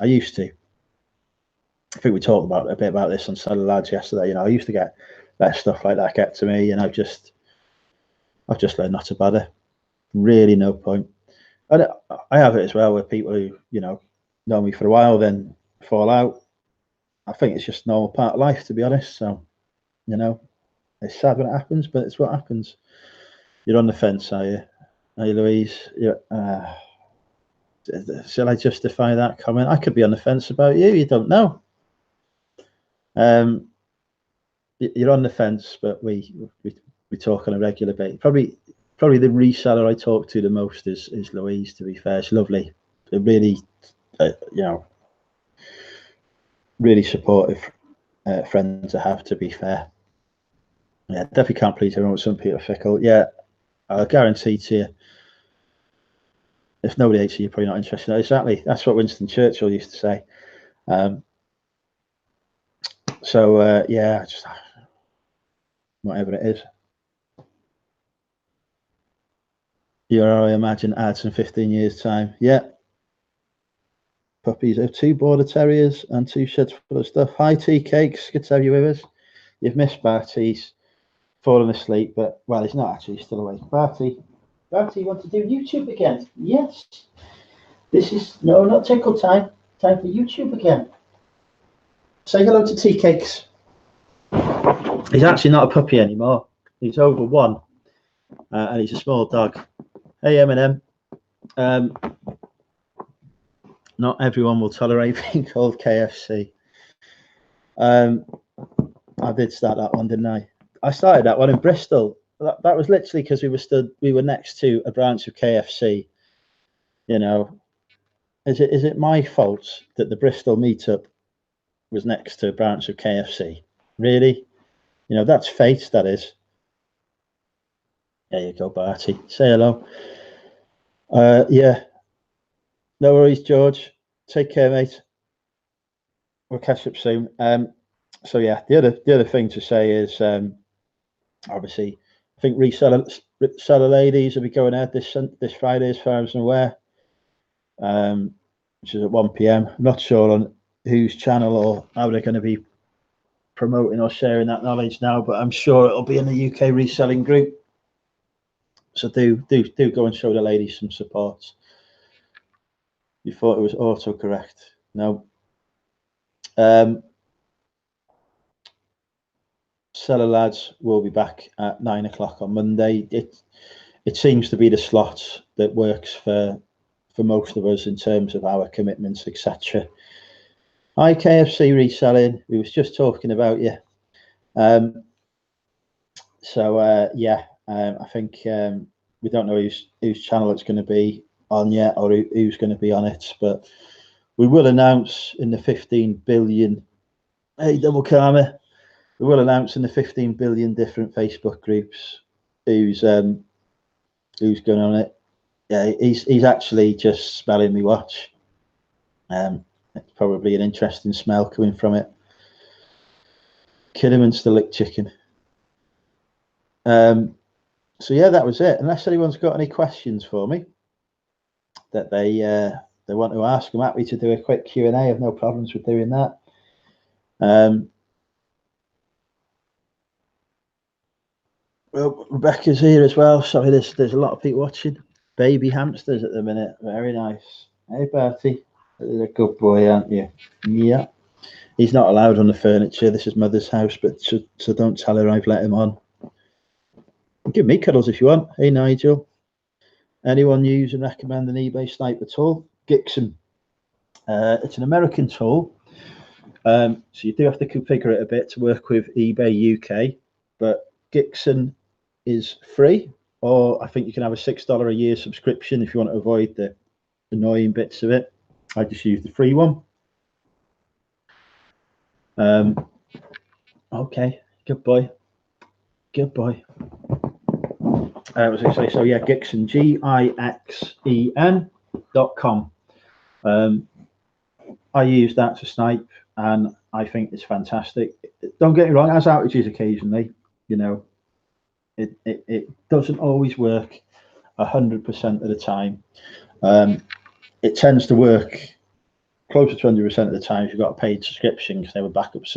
I used to. I think we talked a bit about this on Saturday Lads yesterday. I used to let stuff like that get to me, and I've just learned not to bother. Really, no point. And I have it as well with people who know me for a while, then fall out. I think it's just a normal part of life, to be honest. So, it's sad when it happens, but it's what happens. You're on the fence, are you? Are you, Louise? Shall I justify that comment? I could be on the fence about you. You don't know. You're on the fence, but we talk on a regular basis. Probably the reseller I talk to the most is Louise. To be fair, she's lovely. Really, really supportive friend to have. To be fair, yeah, definitely can't please everyone. Some people are fickle. Yeah, I guarantee to you, if nobody hates you, you're probably not interested. Exactly, that's what Winston Churchill used to say. Yeah, just whatever it is. I imagine ads in 15 years' time. Yeah. Puppies. I have 2 border terriers and 2 sheds full of stuff. Hi, tea cakes. Good to have you with us. You've missed Barty's fallen asleep, but well, he's not actually, he's still awake. Barty, you want to do YouTube again? Yes. This is not tickle time. Time for YouTube again. Say hello to tea cakes. He's actually not a puppy anymore. He's over 1, and he's a small dog. Hey, Eminem. Not everyone will tolerate being called KFC. I did start that one, didn't I? I started that one in Bristol. That was literally because we were next to a branch of KFC. Is it my fault that the Bristol meetup was next to a branch of KFC? Really? That's fate, that is. There you go, Barty. Say hello. Yeah. No worries, George. Take care, mate. We'll catch up soon. So yeah, the other thing to say is obviously I think reseller ladies will be going out this Friday as far as I'm aware, which is at 1 p.m. I'm not sure on whose channel or how they're going to be promoting or sharing that knowledge now, but I'm sure it'll be in the UK reselling group. So do go and show the ladies some support. You thought it was autocorrect? No. Seller lads will be back at 9 o'clock on Monday. It seems to be the slot that works for most of us in terms of our commitments, etc. Hi KFC reselling. We was just talking about you. I think we don't know whose channel it's going to be on yet, or who's going to be on it, but we will announce in the 15 billion. Hey, double karma. We will announce in the 15 billion different Facebook groups who's going on it. Yeah, he's actually just smelling me watch. It's probably an interesting smell coming from it. Kinnaman's the lick chicken. So yeah, that was it. Unless anyone's got any questions for me that they want to ask, I'm happy to do a quick Q&A. I have no problems with doing that. Well, Rebecca's here as well. Sorry, there's a lot of people watching. Baby hamsters at the minute. Very nice. Hey, Bertie. You're a good boy, aren't you? Yeah. He's not allowed on the furniture. This is Mother's house, but so don't tell her I've let him on. Give me cuddles if you want. Hey, Nigel. Anyone use and recommend an eBay sniper tool? Gixxon. It's an American tool. So you do have to configure it a bit to work with eBay UK, but Gixxon is free, or I think you can have a $6 a year subscription if you want to avoid the annoying bits of it. I just use the free one. Okay, good boy. Good boy. I was going to say, so yeah, Gixxon, Gixen.com. I use that to snipe, and I think it's fantastic. Don't get me wrong, it has outages occasionally. You know, it doesn't always work 100% of the time. It tends to work closer to 100% of the time if you've got a paid subscription, because they have a backup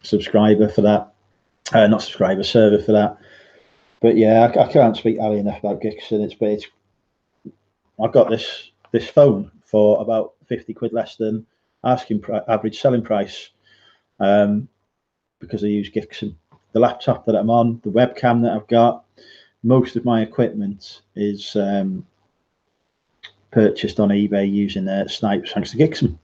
subscriber for that. Not subscriber, server for that. But yeah, I can't speak highly enough about Gixxon. It's I've got this phone for about 50 quid less than average selling price, because I use Gixxon. The laptop that I'm on, the webcam that I've got, most of my equipment is purchased on eBay using snipes, thanks to Gixxon.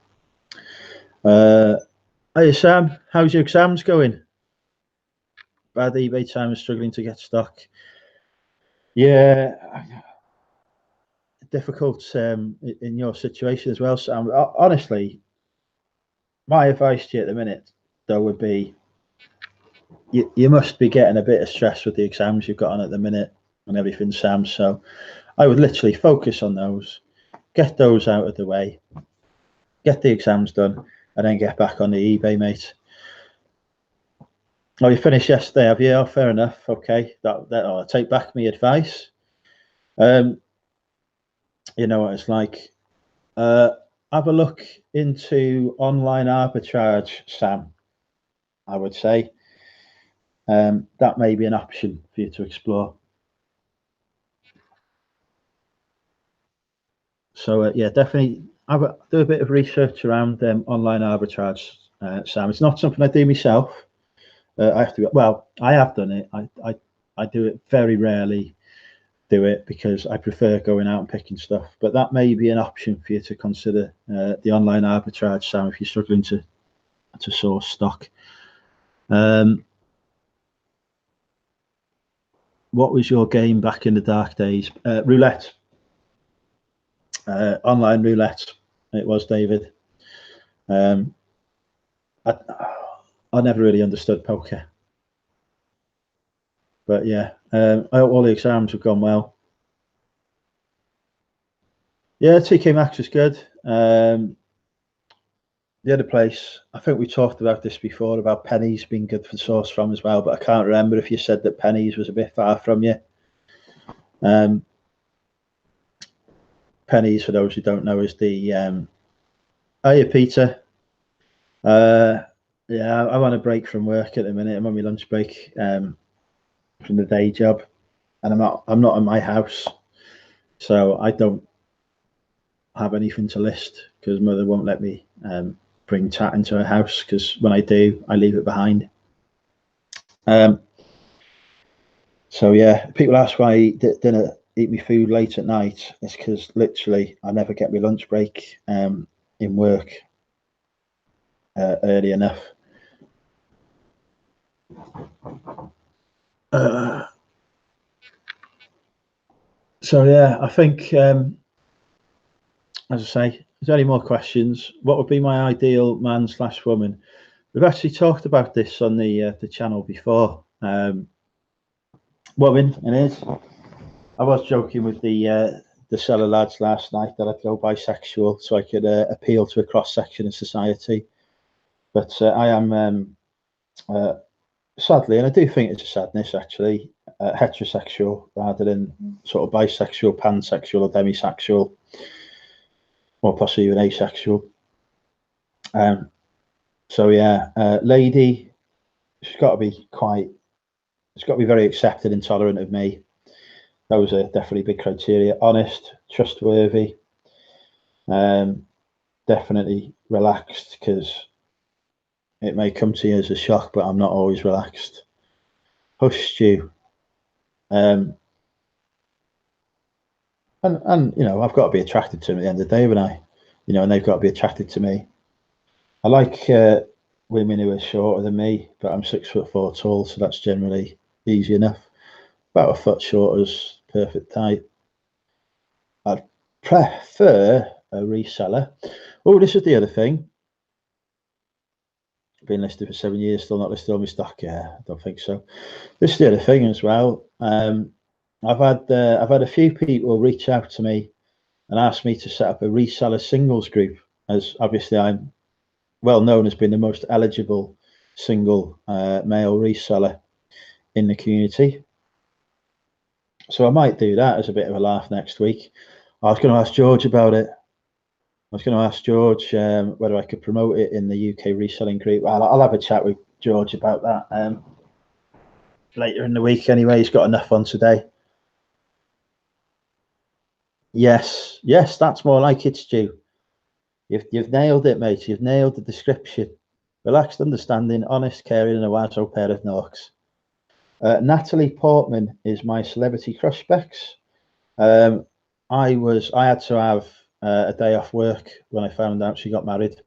Hey Sam, how's your exams going? Bad eBay time is struggling to get stock. Yeah, difficult in your situation as well, Sam. Honestly, my advice to you at the minute, though, would be you must be getting a bit of stress with the exams you've got on at the minute and everything, Sam. So I would literally focus on those, get those out of the way, get the exams done, and then get back on the eBay, mate. Oh, you finished yesterday, have you? Oh, fair enough. Okay, I'll take back my advice. You know what it's like. Have a look into online arbitrage, Sam. I would say that may be an option for you to explore. So yeah, definitely do a bit of research around online arbitrage, Sam. It's not something I do myself. I have done it. I do it very rarely. Do it because I prefer going out and picking stuff. But that may be an option for you to consider, the online arbitrage, Sam, if you're struggling to source stock. What was your game back in the dark days? Roulette. Online roulette. It was, David. I never really understood poker. But yeah, I hope all the exams have gone well. Yeah, TK Maxx was good. The other place, I think we talked about this before, about Penny's being good for sauce from as well, but I can't remember if you said that Penny's was a bit far from you. Penny's, for those who don't know, is the hiya Peter. Yeah, I'm on a break from work at the minute. I'm on my lunch break from the day job, and I'm not in my house, so I don't have anything to list because mother won't let me bring chat into her house, because when I do, I leave it behind. So yeah, people ask why I eat my food late at night. It's because literally I never get my lunch break in work early enough. So yeah, I think as I say, is there any more questions? What would be my ideal man/woman? We've actually talked about this on the channel before. Woman, it is. I was joking with the cellar lads last night that I'd go bisexual so I could appeal to a cross section of society. But I am sadly, and I do think it's a sadness actually, heterosexual rather than sort of bisexual, pansexual, or demisexual, or possibly even asexual. So yeah, lady, she's got to be very accepted and tolerant of me. Those are definitely big criteria. Honest, trustworthy, definitely relaxed, because it may come to you as a shock, but I'm not always relaxed. Hush you. And you know, I've got to be attracted to them at the end of the day, haven't I? You know, and they've got to be attracted to me. I like women who are shorter than me, but I'm 6'4" tall, so that's generally easy enough. About a foot shorter is perfect type. I'd prefer a reseller. Oh, this is the other thing. Been listed for 7 years, still not listed on my stock. Yeah, I don't think so. This is the other thing as well. I've had a few people reach out to me and ask me to set up a reseller singles group, as obviously I'm well known as being the most eligible single male reseller in the community. So I might do that as a bit of a laugh next week. I was going to ask George about it. I was going to ask George whether I could promote it in the UK reselling group. Well, I'll have a chat with George about that later in the week anyway. He's got enough on today. Yes, that's more like it, Stu. You've nailed it, mate. You've nailed the description. Relaxed, understanding, honest, caring, and a wise old pair of knocks. Natalie Portman is my celebrity crush specs. I had to have a day off work when I found out she got married.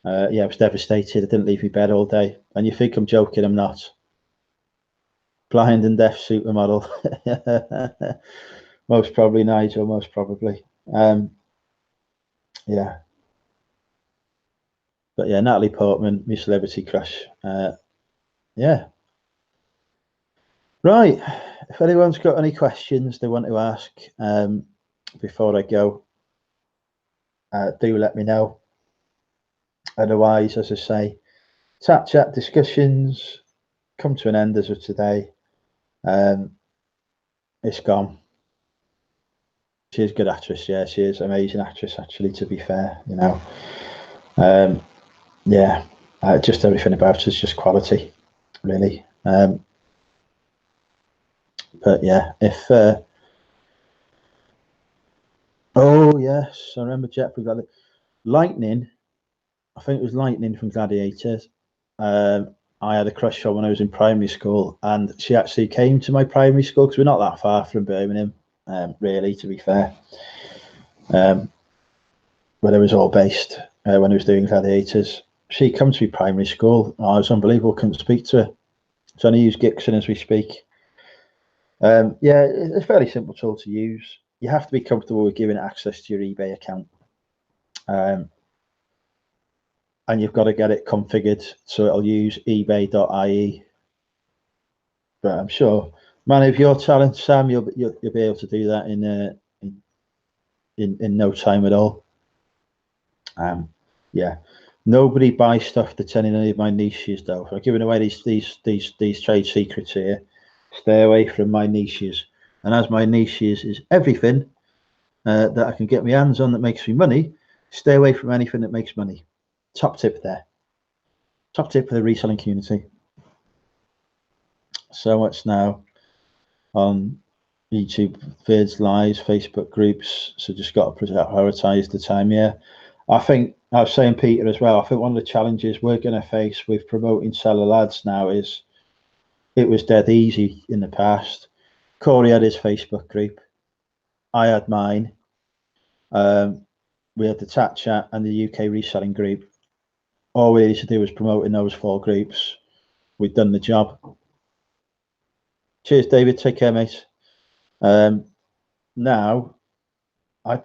Yeah, I was devastated. I didn't leave my bed all day. And you think I'm joking? I'm not. Blind and deaf supermodel. Most probably, Nigel. Most probably. Yeah. But yeah, Natalie Portman, my celebrity crush. Yeah. Right. If anyone's got any questions they want to ask before I go, do let me know. Otherwise, as I say, chat discussions come to an end as of today. It's gone. She's a good actress, yeah. She is an amazing actress, actually. To be fair, you know, yeah, just everything about her is just quality, really. But yeah, if oh yes, I remember Jeffrey got it. Lightning. I think it was Lightning from Gladiators. I had a crush on when I was in primary school, and she actually came to my primary school because we're not that far from Birmingham, really, to be fair. Where I was all based when I was doing Gladiators. She came to my primary school. Oh, it was unbelievable. Couldn't speak to her. So I only use Gixon as we speak. Yeah, it's a fairly simple tool to use. You have to be comfortable with giving access to your eBay account. And you've got to get it configured so it'll use ebay.ie. But I'm sure, man, if you're talent, Sam, you'll be able to do that in no time at all. Yeah. Nobody buys stuff that's in any of my niches though. If I'm giving away these trade secrets here, stay away from my niches. And as my niches is everything that I can get my hands on that makes me money, stay away from anything that makes money. Top tip there. Top tip for the reselling community. So much now on YouTube vids, lives, Facebook groups. So just got to prioritize the time. Yeah. I think I was saying, Peter, as well, I think one of the challenges we're going to face with promoting seller lads now is it was dead easy in the past. Corey had his Facebook group. I had mine. We had the Tat Chat and the UK reselling group. All we needed to do was promote in those 4 groups. We'd done the job. Cheers, David. Take care, mate. Now, I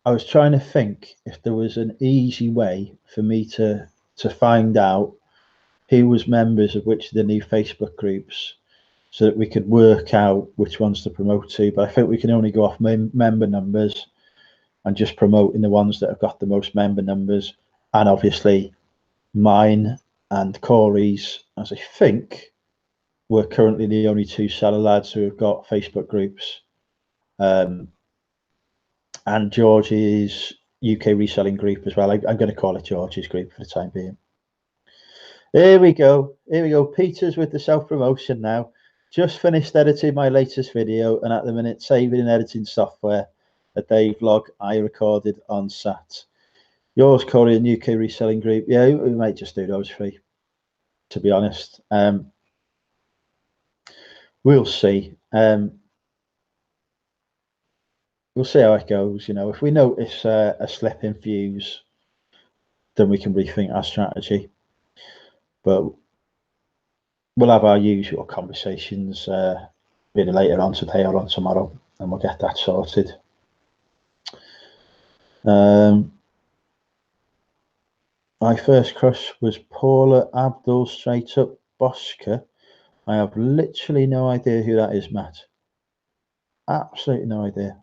was trying to think if there was an easy way for me to find out who was members of which of the new Facebook groups, so that we could work out which ones to promote to. But I think we can only go off member numbers and just promote in the ones that have got the most member numbers. And obviously mine and Corey's, as I think, we're currently the only 2 seller lads who have got Facebook groups. And George's UK reselling group as well. I'm going to call it George's group for the time being. Here we go. Here we go. Peter's with the self-promotion now. Just finished editing my latest video, and at the minute saving and editing software, a day vlog I recorded on Sat. Yours, Corey, and UK reselling group. Yeah, we might just do those 3, to be honest. We'll see. We'll see how it goes. You know, if we notice a slip in views, then we can rethink our strategy. But we'll have our usual conversations either later on today or on tomorrow, and we'll get that sorted. My first crush was Paula Abdul, straight up Bosca. I have literally no idea who that is, Matt. Absolutely no idea.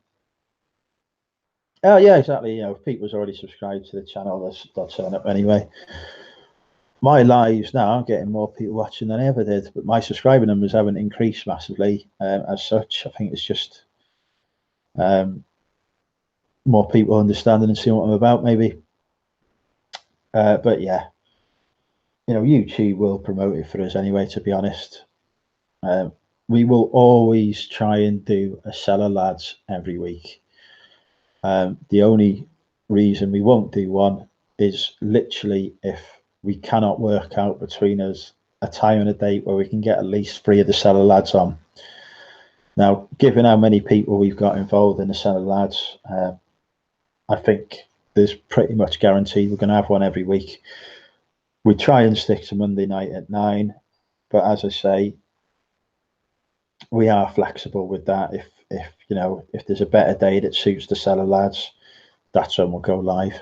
Oh yeah, exactly. You know, if people's already subscribed to the channel, they'll turn up anyway. My lives now, I'm getting more people watching than I ever did, but my subscriber numbers haven't increased massively as such. I think it's just more people understanding and seeing what I'm about, maybe. But yeah, you know, YouTube will promote it for us anyway, to be honest. We will always try and do a seller lads every week. The only reason we won't do one is literally if we cannot work out between us a time and a date where we can get at least 3 of the seller lads on. Now, given how many people we've got involved in the seller lads, I think there's pretty much guaranteed we're going to have one every week. We try and stick to Monday night at 9, but as I say, we are flexible with that. If you know, if there's a better day that suits the seller lads, that's when we'll go live.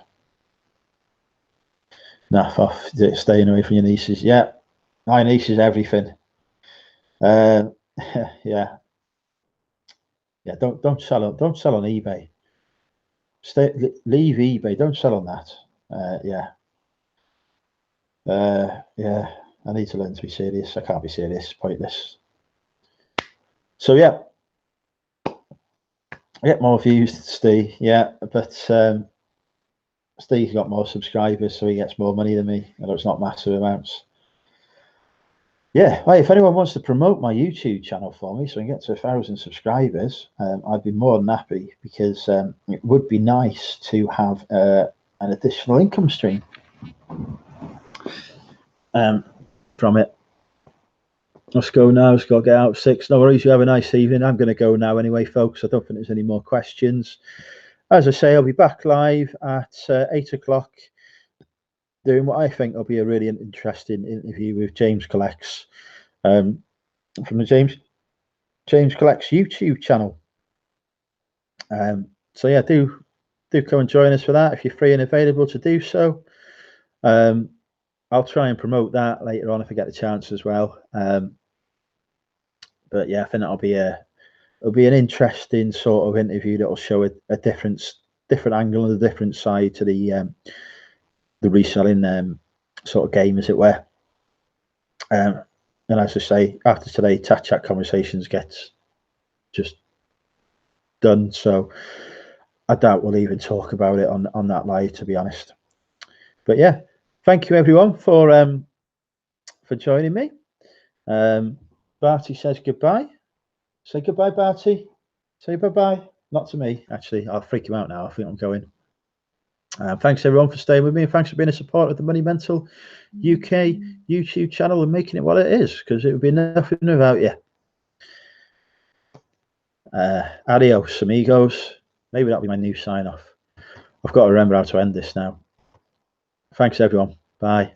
Naff off, staying away from your nieces. Yeah, my niece is everything. Yeah, yeah. Don't sell on eBay. Leave eBay. Don't sell on that. Yeah. Yeah. I need to learn to be serious. I can't be serious. It's pointless. So yeah, I get more views than Steve. Yeah, but Steve's got more subscribers, so he gets more money than me. I know it's not massive amounts. Yeah, well, if anyone wants to promote my YouTube channel for me so I can get to 1,000 subscribers, I'd be more than happy, because it would be nice to have an additional income stream from it. Let's go now. Let's go get out 6. No worries. You have a nice evening. I'm going to go now anyway, folks. I don't think there's any more questions. As I say, I'll be back live at 8 o'clock doing what I think will be a really interesting interview with James Collects from the James Collects YouTube channel. So yeah, do come and join us for that if you're free and available to do so. I'll try and promote that later on if I get the chance as well. But yeah, I think it'll be an interesting sort of interview that'll show a different different angle and a different side to the reselling sort of game, as it were. And as I say, after today, chat conversations gets just done. So I doubt we'll even talk about it on that live, to be honest. But yeah, thank you everyone for joining me. Barty says goodbye. Say goodbye, Barty. Say bye-bye. Not to me, actually. I'll freak him out now. I think I'm going. Thanks everyone for staying with me, and thanks for being a supporter of the Money Mental UK YouTube channel and making it what it is, because it would be nothing without you. Adios, amigos. Maybe that'll be my new sign off. I've got to remember how to end this now. Thanks everyone. Bye.